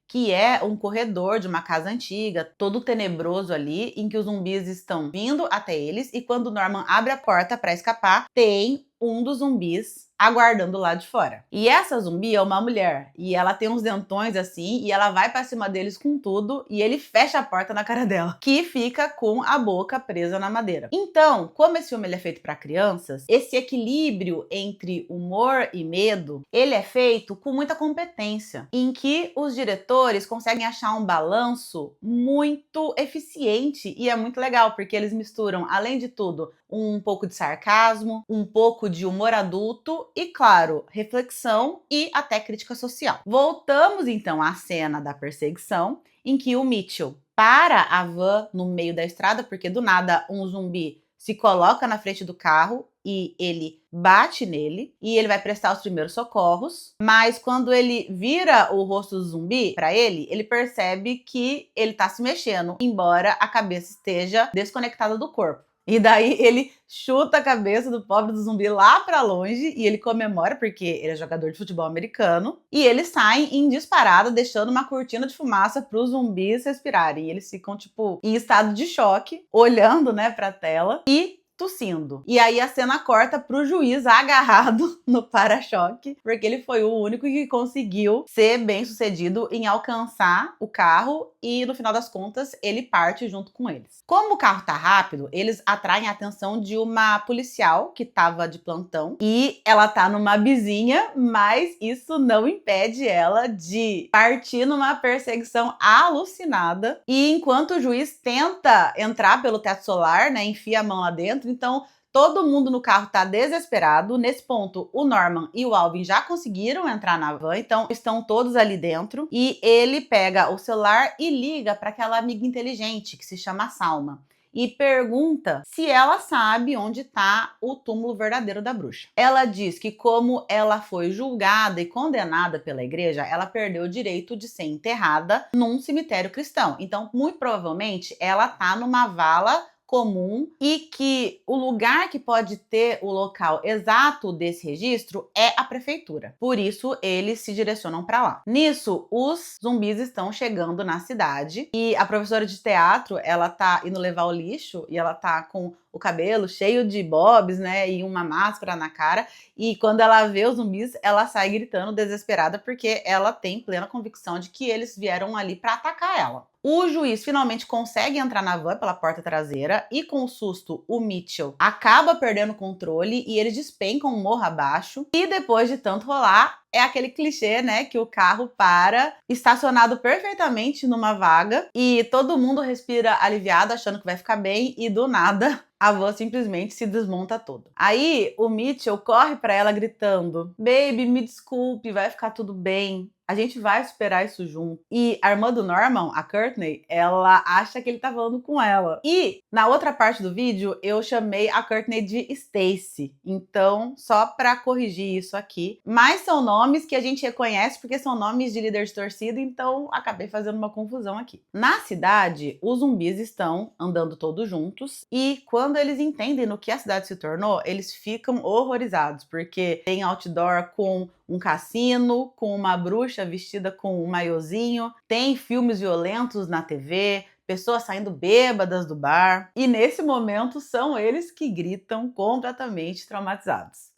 que é um corredor de uma casa antiga, todo tenebroso ali, em que os zumbis estão vindo até eles e quando o Norman abre a porta para escapar, tem um dos zumbis aguardando lá de fora. E essa zumbi é uma mulher, e ela tem uns dentões assim, e ela vai pra cima deles com tudo, e ele fecha a porta na cara dela, que fica com a boca presa na madeira. Então, como esse filme ele é feito para crianças, esse equilíbrio entre humor e medo, ele é feito com muita competência, em que os diretores conseguem achar um balanço muito eficiente, e é muito legal, porque eles misturam, além de tudo, um pouco de sarcasmo, um pouco de humor adulto e, claro, reflexão e até crítica social. Voltamos então à cena da perseguição, em que o Mitchell para a van no meio da estrada, porque do nada um zumbi se coloca na frente do carro e ele bate nele e ele vai prestar os primeiros socorros, mas quando ele vira o rosto do zumbi para ele, ele percebe que ele tá se mexendo, embora a cabeça esteja desconectada do corpo. E daí ele chuta a cabeça do pobre do zumbi lá pra longe e ele comemora porque ele é jogador de futebol americano. E eles saem em disparada, deixando uma cortina de fumaça pros zumbis respirarem. E eles ficam, tipo, em estado de choque, olhando, né, pra tela e tossindo. E aí a cena corta pro juiz agarrado no para-choque, porque ele foi o único que conseguiu ser bem sucedido em alcançar o carro e no final das contas ele parte junto com eles. Como o carro tá rápido, eles atraem a atenção de uma policial que tava de plantão e ela tá numa bizinha, mas isso não impede ela de partir numa perseguição alucinada e enquanto o juiz tenta entrar pelo teto solar, né, enfia a mão lá dentro, então todo mundo no carro tá desesperado. Nesse ponto, o Norman e o Alvin já conseguiram entrar na van, então estão todos ali dentro. E ele pega o celular e liga para aquela amiga inteligente que se chama Salma e pergunta se ela sabe onde está o túmulo verdadeiro da bruxa. Ela diz que como ela foi julgada e condenada pela igreja, ela perdeu o direito de ser enterrada num cemitério cristão. Então, muito provavelmente, ela tá numa vala comum e que o lugar que pode ter o local exato desse registro é a prefeitura. Por isso, eles se direcionam para lá. Nisso, os zumbis estão chegando na cidade e a professora de teatro, ela tá indo levar o lixo e ela tá com o cabelo cheio de bobs, né, e uma máscara na cara, e quando ela vê os zumbis, ela sai gritando desesperada porque ela tem plena convicção de que eles vieram ali para atacar ela. O juiz finalmente consegue entrar na van pela porta traseira e, com o susto, o Mitchell acaba perdendo o controle e eles despencam um morro abaixo. E depois de tanto rolar, é aquele clichê, né, que o carro para estacionado perfeitamente numa vaga e todo mundo respira aliviado achando que vai ficar bem e do nada a van simplesmente se desmonta toda. Aí o Mitchell corre para ela gritando: "Baby, me desculpe, vai ficar tudo bem. A gente vai superar isso junto." E a irmã do Norman, a Courtney, ela acha que ele tá falando com ela. E na outra parte do vídeo, eu chamei a Courtney de Stacy. Então, só pra corrigir isso aqui. Mas são nomes que a gente reconhece porque são nomes de líder de torcida, então acabei fazendo uma confusão aqui. Na cidade, os zumbis estão andando todos juntos e quando eles entendem no que a cidade se tornou, eles ficam horrorizados, porque tem outdoor com um cassino, com uma bruxa vestida com um maiozinho, tem filmes violentos na TV, pessoas saindo bêbadas do bar, e nesse momento são eles que gritam completamente traumatizados.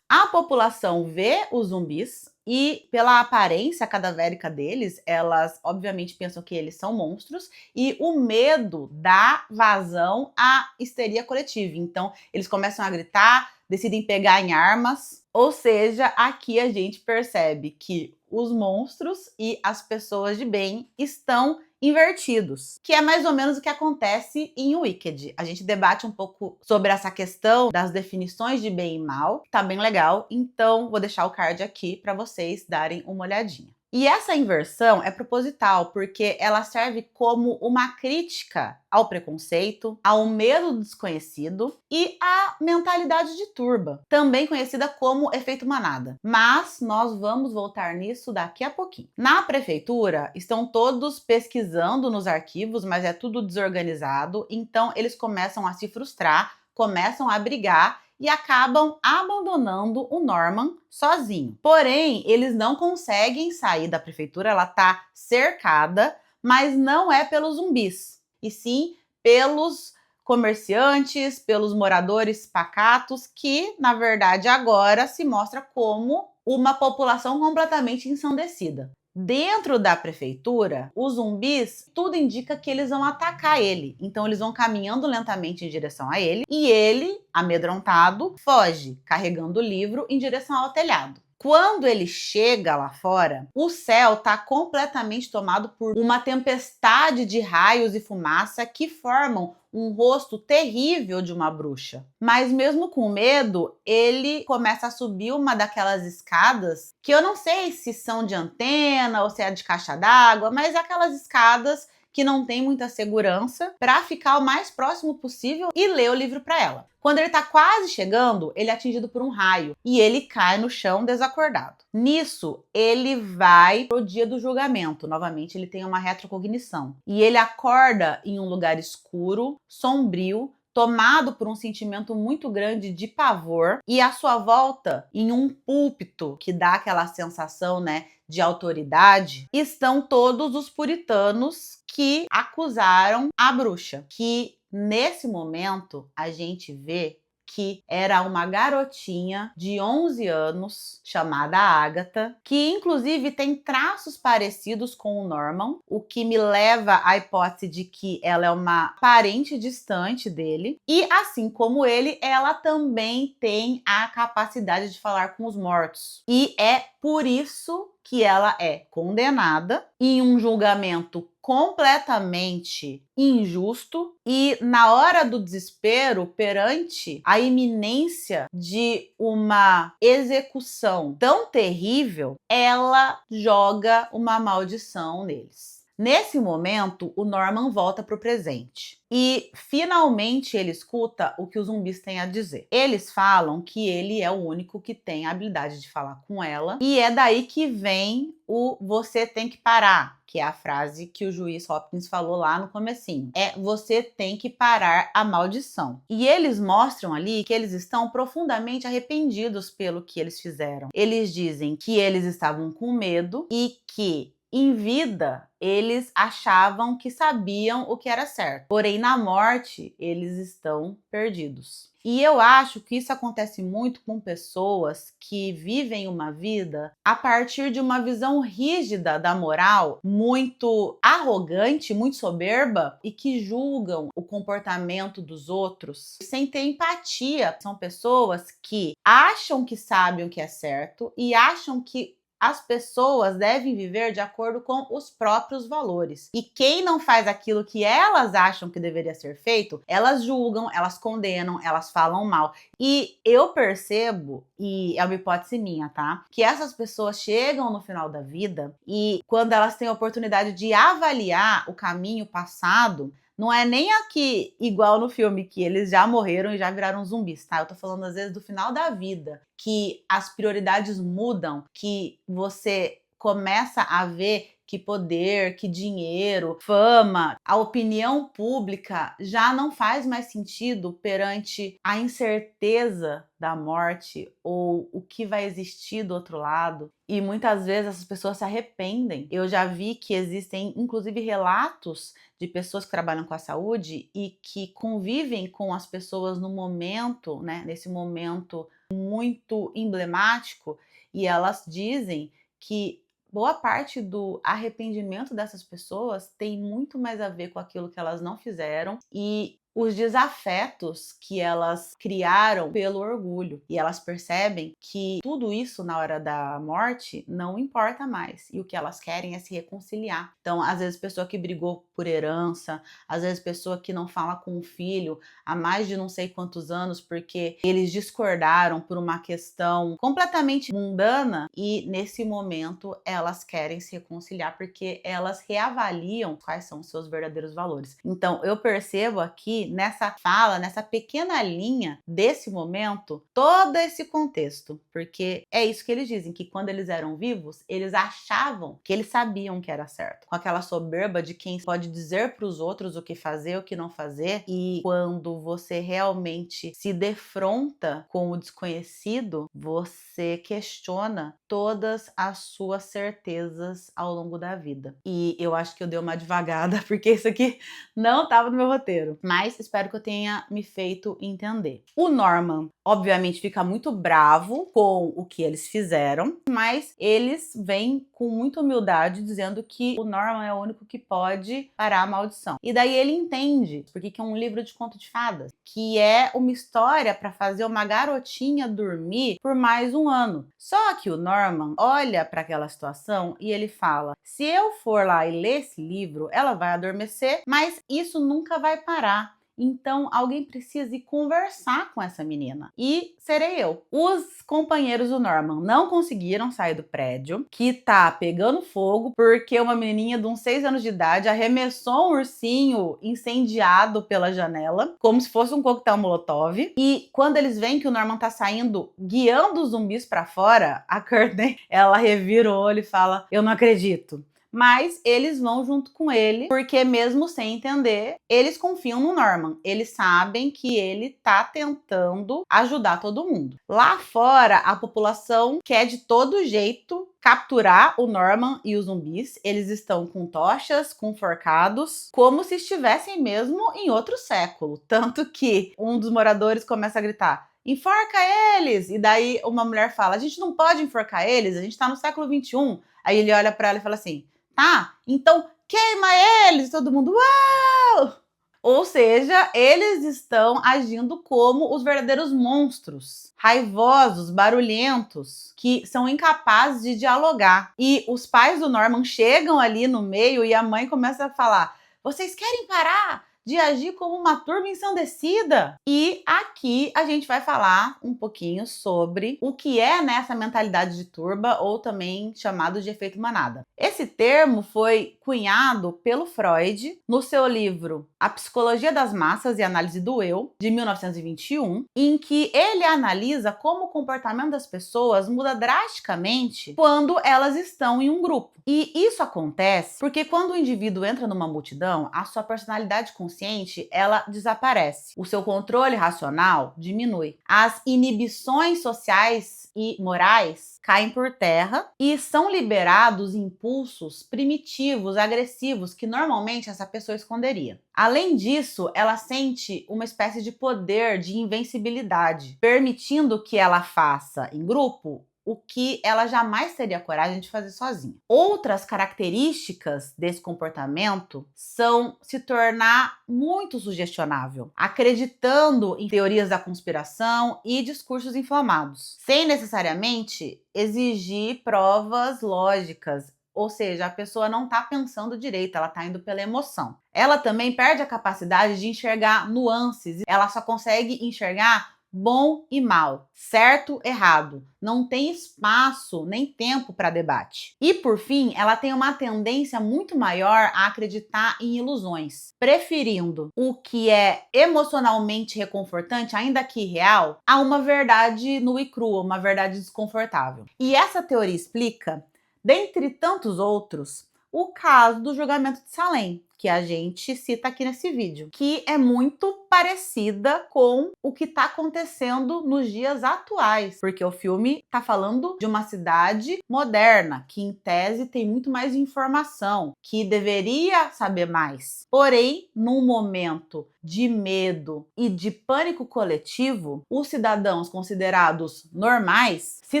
A população vê os zumbis e, pela aparência cadavérica deles, elas obviamente pensam que eles são monstros e o medo dá vazão à histeria coletiva. Então, eles começam a gritar, decidem pegar em armas. Ou seja, aqui a gente percebe que os monstros e as pessoas de bem estão invertidos, que é mais ou menos o que acontece em Wicked. A gente debate um pouco sobre essa questão das definições de bem e mal, tá bem legal, então vou deixar o card aqui para vocês darem uma olhadinha. E essa inversão é proposital, porque ela serve como uma crítica ao preconceito, ao medo do desconhecido e à mentalidade de turba, também conhecida como efeito manada. Mas nós vamos voltar nisso daqui a pouquinho. Na prefeitura, estão todos pesquisando nos arquivos, mas é tudo desorganizado, então eles começam a se frustrar, começam a brigar e acabam abandonando o Norman sozinho. Porém, eles não conseguem sair da prefeitura, ela tá cercada, mas não é pelos zumbis, e sim pelos comerciantes, pelos moradores pacatos, que, na verdade, agora se mostra como uma população completamente ensandecida. Dentro da prefeitura, os zumbis, tudo indica que eles vão atacar ele. Então eles vão caminhando lentamente em direção a ele e ele, amedrontado, foge, carregando o livro em direção ao telhado. Quando ele chega lá fora, o céu está completamente tomado por uma tempestade de raios e fumaça que formam um rosto terrível de uma bruxa. Mas mesmo com medo, ele começa a subir uma daquelas escadas, que eu não sei se são de antena ou se é de caixa d'água, mas aquelas escadas que não tem muita segurança, para ficar o mais próximo possível e ler o livro para ela. Quando ele tá quase chegando, ele é atingido por um raio e ele cai no chão desacordado. Nisso, ele vai pro dia do julgamento. Novamente, ele tem uma retrocognição. E ele acorda em um lugar escuro, sombrio, tomado por um sentimento muito grande de pavor, e à sua volta, em um púlpito que dá aquela sensação, né, de autoridade, estão todos os puritanos que acusaram a bruxa, que nesse momento a gente vê que era uma garotinha de 11 anos, chamada Agatha, que inclusive tem traços parecidos com o Norman, o que me leva à hipótese de que ela é uma parente distante dele. E assim como ele, ela também tem a capacidade de falar com os mortos. E é por isso que ela é condenada em um julgamento completamente injusto e, na hora do desespero, perante a iminência de uma execução tão terrível, ela joga uma maldição neles. Nesse momento, o Norman volta para o presente e finalmente ele escuta o que os zumbis têm a dizer. Eles falam que ele é o único que tem a habilidade de falar com ela e é daí que vem o "você tem que parar", que é a frase que o juiz Hopkins falou lá no comecinho. É "você tem que parar a maldição". E eles mostram ali que eles estão profundamente arrependidos pelo que eles fizeram. Eles dizem que eles estavam com medo e que em vida, eles achavam que sabiam o que era certo. Porém, na morte, eles estão perdidos. E eu acho que isso acontece muito com pessoas que vivem uma vida a partir de uma visão rígida da moral, muito arrogante, muito soberba, e que julgam o comportamento dos outros sem ter empatia. São pessoas que acham que sabem o que é certo e acham que as pessoas devem viver de acordo com os próprios valores. E quem não faz aquilo que elas acham que deveria ser feito, elas julgam, elas condenam, elas falam mal. E eu percebo, e é uma hipótese minha, tá? Que essas pessoas chegam no final da vida e quando elas têm a oportunidade de avaliar o caminho passado, não é nem aqui igual no filme, que eles já morreram e já viraram zumbis, tá? Eu tô falando às vezes do final da vida, que as prioridades mudam, que você começa a ver que poder, que dinheiro, fama, a opinião pública já não faz mais sentido perante a incerteza da morte ou o que vai existir do outro lado. E muitas vezes essas pessoas se arrependem. Eu já vi que existem, inclusive, relatos de pessoas que trabalham com a saúde e que convivem com as pessoas no momento, né, nesse momento muito emblemático, e elas dizem que boa parte do arrependimento dessas pessoas tem muito mais a ver com aquilo que elas não fizeram e os desafetos que elas criaram pelo orgulho. E elas percebem que tudo isso na hora da morte não importa mais. E o que elas querem é se reconciliar. Então, às vezes, pessoa que brigou por herança, às vezes, pessoa que não fala com o filho há mais de não sei quantos anos porque eles discordaram por uma questão completamente mundana e, nesse momento, elas querem se reconciliar porque elas reavaliam quais são os seus verdadeiros valores. Então, eu percebo aqui nessa fala, nessa pequena linha desse momento, todo esse contexto, porque é isso que eles dizem, que quando eles eram vivos, eles achavam que eles sabiam que era certo, com aquela soberba de quem pode dizer para os outros o que fazer, o que não fazer, e quando você realmente se defronta com o desconhecido, você questiona todas as suas certezas ao longo da vida. E eu acho que eu dei uma devagada, porque isso aqui não estava no meu roteiro, mas espero que eu tenha me feito entender. O Norman, obviamente, fica muito bravo com o que eles fizeram, mas eles vêm com muita humildade dizendo que o Norman é o único que pode parar a maldição. E daí ele entende porque que é um livro de conto de fadas, que é uma história para fazer uma garotinha dormir por mais um ano. Só que o Norman olha para aquela situação e ele fala: se eu for lá e ler esse livro, ela vai adormecer, mas isso nunca vai parar. Então, alguém precisa ir conversar com essa menina. E serei eu. Os companheiros do Norman não conseguiram sair do prédio, que tá pegando fogo, porque uma menininha de uns 6 anos de idade arremessou um ursinho incendiado pela janela, como se fosse um coquetel Molotov. E quando eles veem que o Norman tá saindo, guiando os zumbis pra fora, a Courtney, ela revira o olho e fala: eu não acredito. Mas eles vão junto com ele, porque mesmo sem entender, eles confiam no Norman. Eles sabem que ele tá tentando ajudar todo mundo. Lá fora, a população quer de todo jeito capturar o Norman e os zumbis. Eles estão com tochas, com forcados, como se estivessem mesmo em outro século. Tanto que um dos moradores começa a gritar: enforca eles! E daí uma mulher fala: a gente não pode enforcar eles, a gente tá no século XXI. Aí ele olha pra ela e fala assim: tá, então queima eles! Todo mundo, uau! Ou seja, eles estão agindo como os verdadeiros monstros, raivosos, barulhentos, que são incapazes de dialogar. E os pais do Norman chegam ali no meio e a mãe começa a falar: vocês querem parar de agir como uma turma ensandecida. E aqui a gente vai falar um pouquinho sobre o que é nessa mentalidade de turba, ou também chamado de efeito manada. Esse termo foi cunhado pelo Freud no seu livro A Psicologia das Massas e Análise do Eu, de 1921, em que ele analisa como o comportamento das pessoas muda drasticamente quando elas estão em um grupo. E isso acontece porque quando o indivíduo entra numa multidão, a sua personalidade consciente, ela desaparece. O seu controle racional diminui. As inibições sociais e morais caem por terra e são liberados impulsos primitivos, agressivos, que normalmente essa pessoa esconderia. Além disso, ela sente uma espécie de poder de invencibilidade, permitindo que ela faça em grupo o que ela jamais teria coragem de fazer sozinha. Outras características desse comportamento são se tornar muito sugestionável, acreditando em teorias da conspiração e discursos inflamados, sem necessariamente exigir provas lógicas. Ou seja, a pessoa não está pensando direito, ela está indo pela emoção. Ela também perde a capacidade de enxergar nuances, ela só consegue enxergar bom e mal, certo, errado. Não tem espaço nem tempo para debate. E por fim, ela tem uma tendência muito maior a acreditar em ilusões, preferindo o que é emocionalmente reconfortante, ainda que real, a uma verdade nua e crua, uma verdade desconfortável. E essa teoria explica, dentre tantos outros, o caso do julgamento de Salem, que a gente cita aqui nesse vídeo, que é muito parecida com o que está acontecendo nos dias atuais, porque o filme está falando de uma cidade moderna, que em tese tem muito mais informação, que deveria saber mais. Porém, num momento de medo e de pânico coletivo, os cidadãos considerados normais se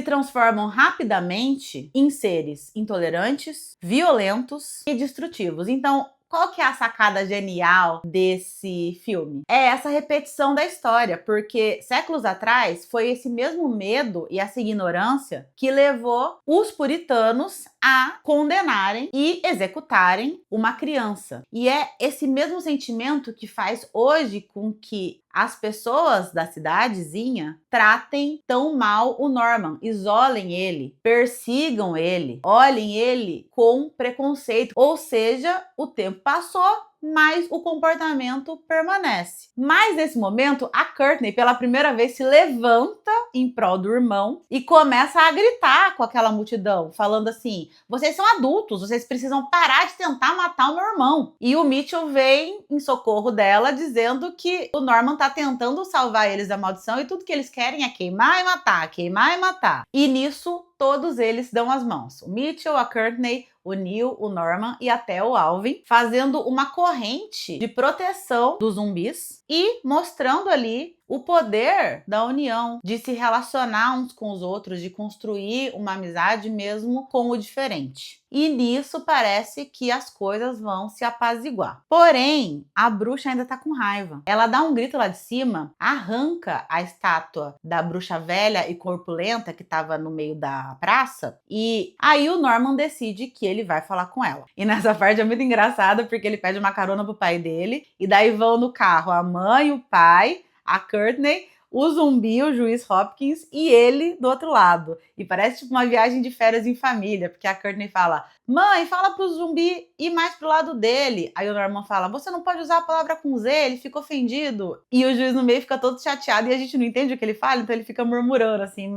transformam rapidamente em seres intolerantes, violentos e destrutivos. Então, qual que é a sacada genial desse filme? É essa repetição da história, porque séculos atrás foi esse mesmo medo e essa ignorância que levou os puritanos a condenarem e executarem uma criança. E é esse mesmo sentimento que faz hoje com que as pessoas da cidadezinha tratem tão mal o Norman, isolem ele, persigam ele, olhem ele com preconceito. Ou seja, o tempo passou, mas o comportamento permanece. Mas nesse momento, a Courtney, pela primeira vez, se levanta em prol do irmão e começa a gritar com aquela multidão, falando assim: vocês são adultos, vocês precisam parar de tentar matar o meu irmão. E o Mitchell vem em socorro dela, dizendo que o Norman tá tentando salvar eles da maldição e tudo que eles querem é queimar e matar, queimar e matar. E nisso, todos eles dão as mãos. O Mitchell, a Courtney, o Neil, o Norman e até o Alvin, fazendo uma corrente de proteção dos zumbis e mostrando ali o poder da união, de se relacionar uns com os outros, de construir uma amizade mesmo com o diferente. E nisso parece que as coisas vão se apaziguar. Porém, a bruxa ainda tá com raiva. Ela dá um grito lá de cima, arranca a estátua da bruxa velha e corpulenta que estava no meio da praça, e aí o Norman decide que ele vai falar com ela. E nessa parte é muito engraçada porque ele pede uma carona pro pai dele, e daí vão no carro a mãe, o pai, a Courtney, o zumbi, o juiz Hopkins e ele do outro lado. E parece tipo uma viagem de férias em família, porque a Courtney fala: mãe, fala pro zumbi ir mais pro lado dele. Aí o Norman fala: você não pode usar a palavra com Z, ele fica ofendido. E o juiz no meio fica todo chateado e a gente não entende o que ele fala, então ele fica murmurando assim.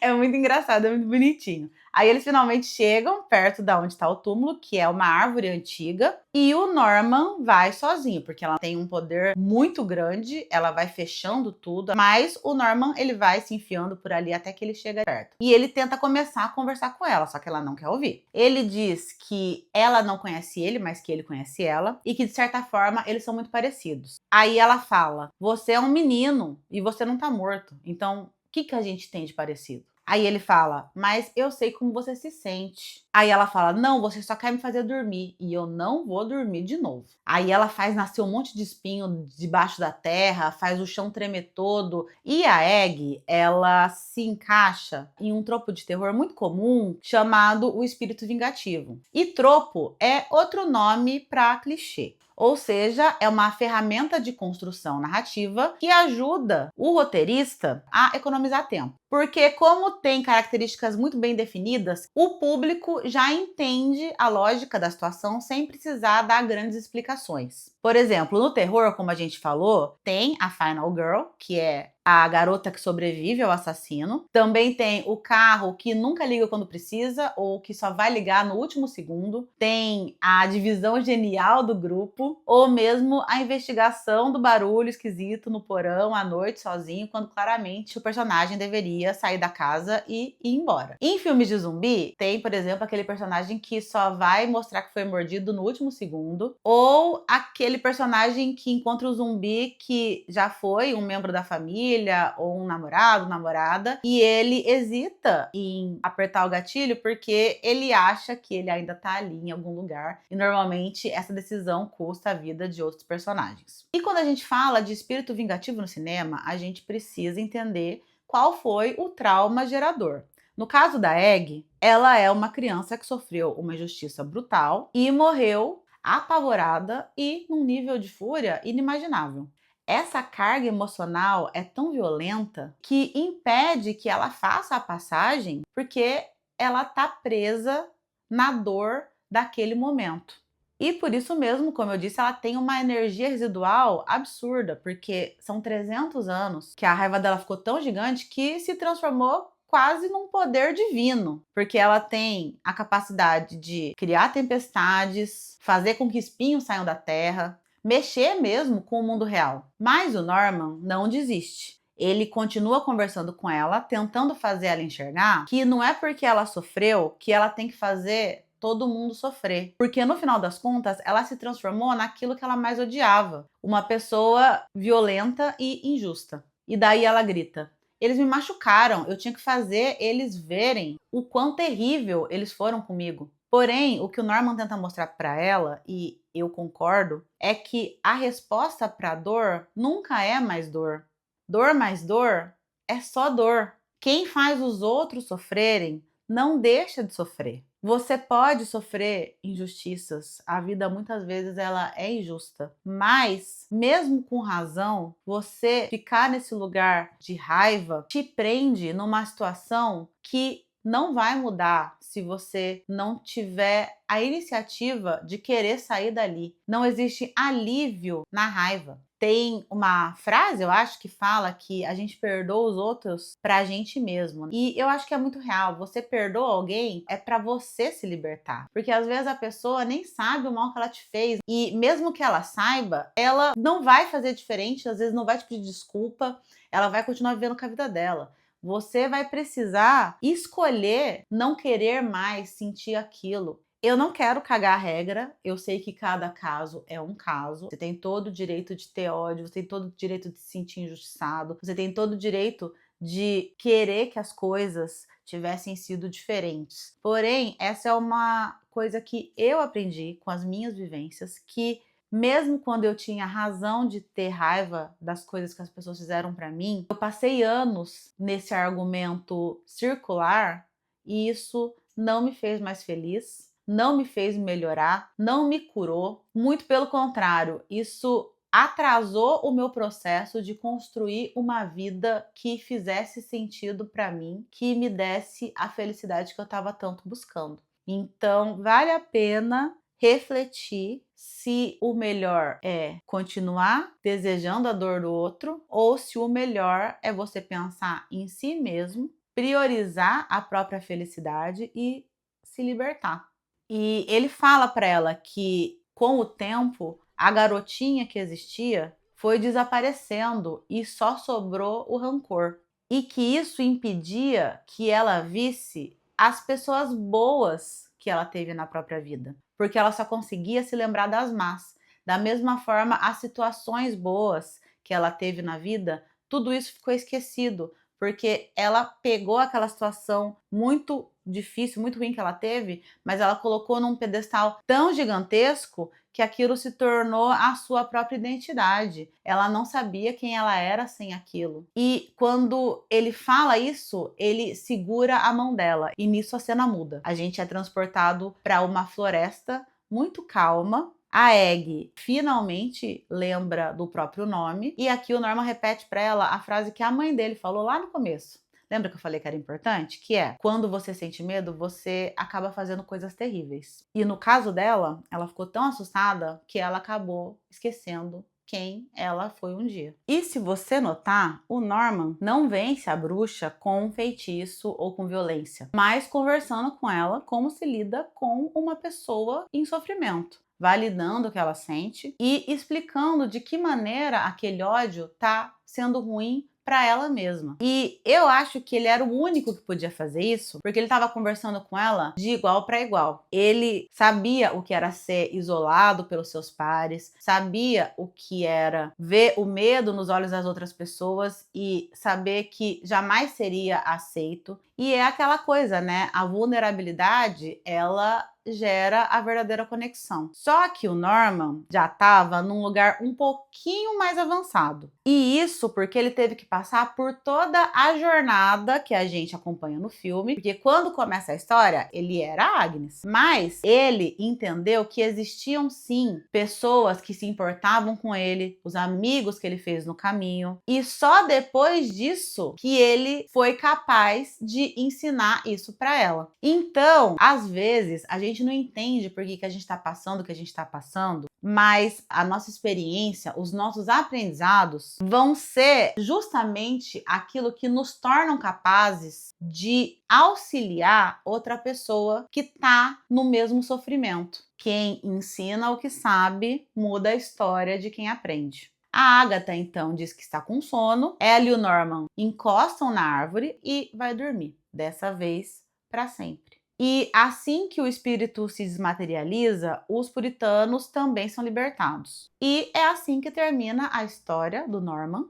É muito engraçado, é muito bonitinho. Aí eles finalmente chegam perto da onde está o túmulo, que é uma árvore antiga, e o Norman vai sozinho, porque ela tem um poder muito grande, ela vai fechando tudo, mas o Norman, ele vai se enfiando por ali até que ele chega perto. E ele tenta começar a conversar com ela, só que ela não quer ouvir. Ele diz que ela não conhece ele, mas que ele conhece ela, e que de certa forma eles são muito parecidos. Aí ela fala: você é um menino e você não tá morto, então o que a gente tem de parecido? Aí ele fala, mas eu sei como você se sente. Aí ela fala, não, você só quer me fazer dormir e eu não vou dormir de novo. Aí ela faz nascer um monte de espinho debaixo da terra, faz o chão tremer todo. E a Egg, ela se encaixa em um tropo de terror muito comum chamado o espírito vingativo. E tropo é outro nome para clichê. Ou seja, é uma ferramenta de construção narrativa que ajuda o roteirista a economizar tempo. Porque, como tem características muito bem definidas, o público já entende a lógica da situação sem precisar dar grandes explicações. Por exemplo, no terror, como a gente falou, tem a Final Girl, que é a garota que sobrevive ao assassino. Também tem o carro que nunca liga quando precisa ou que só vai ligar no último segundo. Tem a divisão genial do grupo ou mesmo a investigação do barulho esquisito no porão à noite sozinho, quando claramente o personagem deveria sair da casa e ir embora. Em filmes de zumbi, tem, por exemplo, aquele personagem que só vai mostrar que foi mordido no último segundo, ou aquele personagem que encontra o zumbi que já foi um membro da família ou um namorado, namorada, e ele hesita em apertar o gatilho porque ele acha que ele ainda tá ali em algum lugar, e normalmente essa decisão custa a vida de outros personagens. E quando a gente fala de espírito vingativo no cinema, a gente precisa entender qual foi o trauma gerador. No caso da Egg, ela é uma criança que sofreu uma injustiça brutal e morreu apavorada e num nível de fúria inimaginável. Essa carga emocional é tão violenta que impede que ela faça a passagem porque ela tá presa na dor daquele momento. E por isso mesmo, como eu disse, ela tem uma energia residual absurda, porque são 300 anos que a raiva dela ficou tão gigante que se transformou quase num poder divino, porque ela tem a capacidade de criar tempestades, fazer com que espinhos saiam da terra, mexer mesmo com o mundo real. Mas o Norman não desiste. Ele continua conversando com ela, tentando fazer ela enxergar que não é porque ela sofreu que ela tem que fazer todo mundo sofrer. Porque no final das contas, ela se transformou naquilo que ela mais odiava, uma pessoa violenta e injusta. E daí ela grita: eles me machucaram, eu tinha que fazer eles verem o quão terrível eles foram comigo. Porém, o que o Norman tenta mostrar para ela, e eu concordo, é que a resposta para a dor nunca é mais dor. Dor mais dor é só dor. Quem faz os outros sofrerem não deixa de sofrer. Você pode sofrer injustiças, a vida muitas vezes ela é injusta, mas mesmo com razão, você ficar nesse lugar de raiva te prende numa situação que não vai mudar se você não tiver a iniciativa de querer sair dali. Não existe alívio na raiva. Tem uma frase, eu acho, que fala que a gente perdoa os outros pra gente mesmo. E eu acho que é muito real. Você perdoa alguém é pra você se libertar. Porque às vezes a pessoa nem sabe o mal que ela te fez. E mesmo que ela saiba, ela não vai fazer diferente, às vezes não vai te pedir desculpa, ela vai continuar vivendo com a vida dela. Você vai precisar escolher não querer mais sentir aquilo. Eu não quero cagar a regra, eu sei que cada caso é um caso. Você tem todo o direito de ter ódio, você tem todo o direito de se sentir injustiçado, você tem todo o direito de querer que as coisas tivessem sido diferentes. Porém, essa é uma coisa que eu aprendi com as minhas vivências, que mesmo quando eu tinha razão de ter raiva das coisas que as pessoas fizeram para mim, eu passei anos nesse argumento circular e isso não me fez mais feliz, não me fez melhorar, não me curou. Muito pelo contrário, isso atrasou o meu processo de construir uma vida que fizesse sentido para mim, que me desse a felicidade que eu estava tanto buscando. Então, vale a pena refletir se o melhor é continuar desejando a dor do outro ou se o melhor é você pensar em si mesmo, priorizar a própria felicidade e se libertar. E ele fala para ela que com o tempo a garotinha que existia foi desaparecendo e só sobrou o rancor. E que isso impedia que ela visse as pessoas boas que ela teve na própria vida, porque ela só conseguia se lembrar das más. Da mesma forma, as situações boas que ela teve na vida, tudo isso ficou esquecido, porque ela pegou aquela situação muito difícil, muito ruim que ela teve, mas ela colocou num pedestal tão gigantesco que aquilo se tornou a sua própria identidade. Ela não sabia quem ela era sem aquilo. E quando ele fala isso, ele segura a mão dela e nisso a cena muda. A gente é transportado para uma floresta muito calma. A Egg finalmente lembra do próprio nome e aqui o Norman repete para ela a frase que a mãe dele falou lá no começo. Lembra que eu falei que era importante? Que é, quando você sente medo, você acaba fazendo coisas terríveis. E no caso dela, ela ficou tão assustada que ela acabou esquecendo quem ela foi um dia. E se você notar, o Norman não vence a bruxa com um feitiço ou com violência, mas conversando com ela como se lida com uma pessoa em sofrimento, validando o que ela sente e explicando de que maneira aquele ódio tá sendo ruim para ela mesma. E eu acho que ele era o único que podia fazer isso, porque ele estava conversando com ela de igual para igual. Ele sabia o que era ser isolado pelos seus pares, sabia o que era ver o medo nos olhos das outras pessoas e saber que jamais seria aceito. E é aquela coisa, né? A vulnerabilidade, ela gera a verdadeira conexão. Só que o Norman já estava num lugar um pouquinho mais avançado. E isso porque ele teve que passar por toda a jornada que a gente acompanha no filme, porque quando começa a história, ele era Agnes. Mas ele entendeu que existiam sim pessoas que se importavam com ele, os amigos que ele fez no caminho, e só depois disso que ele foi capaz de ensinar isso para ela. Então, às vezes, a gente não entende por que a gente está passando o que a gente está passando, mas a nossa experiência, os nossos aprendizados vão ser justamente aquilo que nos tornam capazes de auxiliar outra pessoa que está no mesmo sofrimento. Quem ensina o que sabe muda a história de quem aprende. A Agatha, então, diz que está com sono. Ela e o Norman encostam na árvore e vai dormir. Dessa vez, para sempre. E assim que o espírito se desmaterializa, os puritanos também são libertados. E é assim que termina a história do Norman,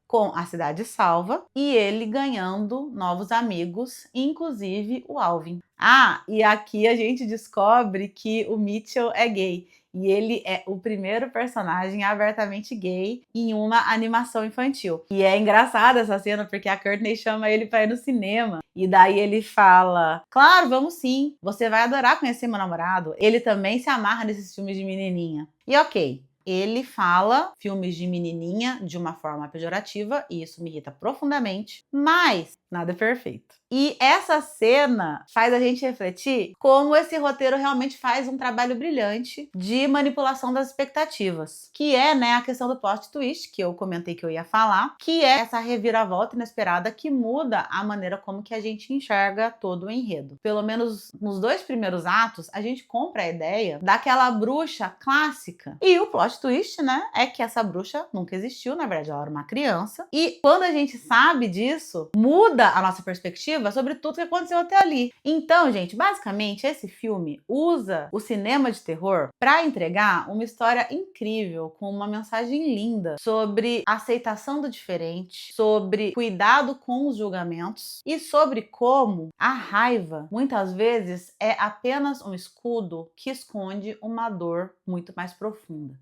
com a cidade salva e ele ganhando novos amigos, inclusive o Alvin. Ah, e aqui a gente descobre que o Mitchell é gay. E ele é o primeiro personagem abertamente gay em uma animação infantil. E é engraçada essa cena porque a Courtney chama ele para ir no cinema. E daí ele fala, claro, vamos sim, você vai adorar conhecer meu namorado. Ele também se amarra nesses filmes de menininha. E ok, ele fala filmes de menininha de uma forma pejorativa e isso me irrita profundamente, mas nada é perfeito. E essa cena faz a gente refletir como esse roteiro realmente faz um trabalho brilhante de manipulação das expectativas, que é, né, a questão do plot twist, que eu comentei que eu ia falar, que é essa reviravolta inesperada que muda a maneira como que a gente enxerga todo o enredo. Pelo menos nos 2 primeiros atos, a gente compra a ideia daquela bruxa clássica. E o plot twist, né, é que essa bruxa nunca existiu, na verdade ela era uma criança. E quando a gente sabe disso, muda a nossa perspectiva sobre tudo que aconteceu até ali. Então, gente, basicamente esse filme usa o cinema de terror para entregar uma história incrível com uma mensagem linda sobre aceitação do diferente, sobre cuidado com os julgamentos e sobre como a raiva muitas vezes é apenas um escudo que esconde uma dor muito mais profunda.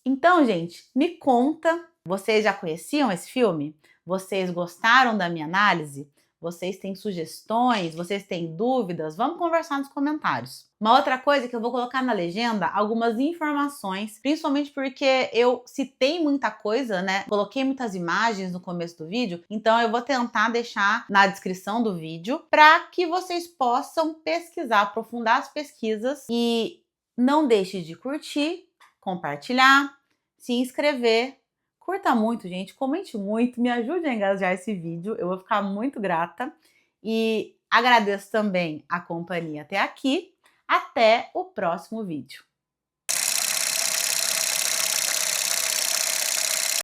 Então, gente, me conta, vocês já conheciam esse filme? Vocês gostaram da minha análise? Vocês têm sugestões? Vocês têm dúvidas? Vamos conversar nos comentários. Uma outra coisa que eu vou colocar na legenda, algumas informações, principalmente porque eu citei muita coisa, né? Coloquei muitas imagens no começo do vídeo, então eu vou tentar deixar na descrição do vídeo para que vocês possam pesquisar, aprofundar as pesquisas e não deixe de curtir, compartilhar, se inscrever. Curta muito, gente, comente muito, me ajude a engajar esse vídeo, eu vou ficar muito grata. E agradeço também a companhia até aqui. Até o próximo vídeo.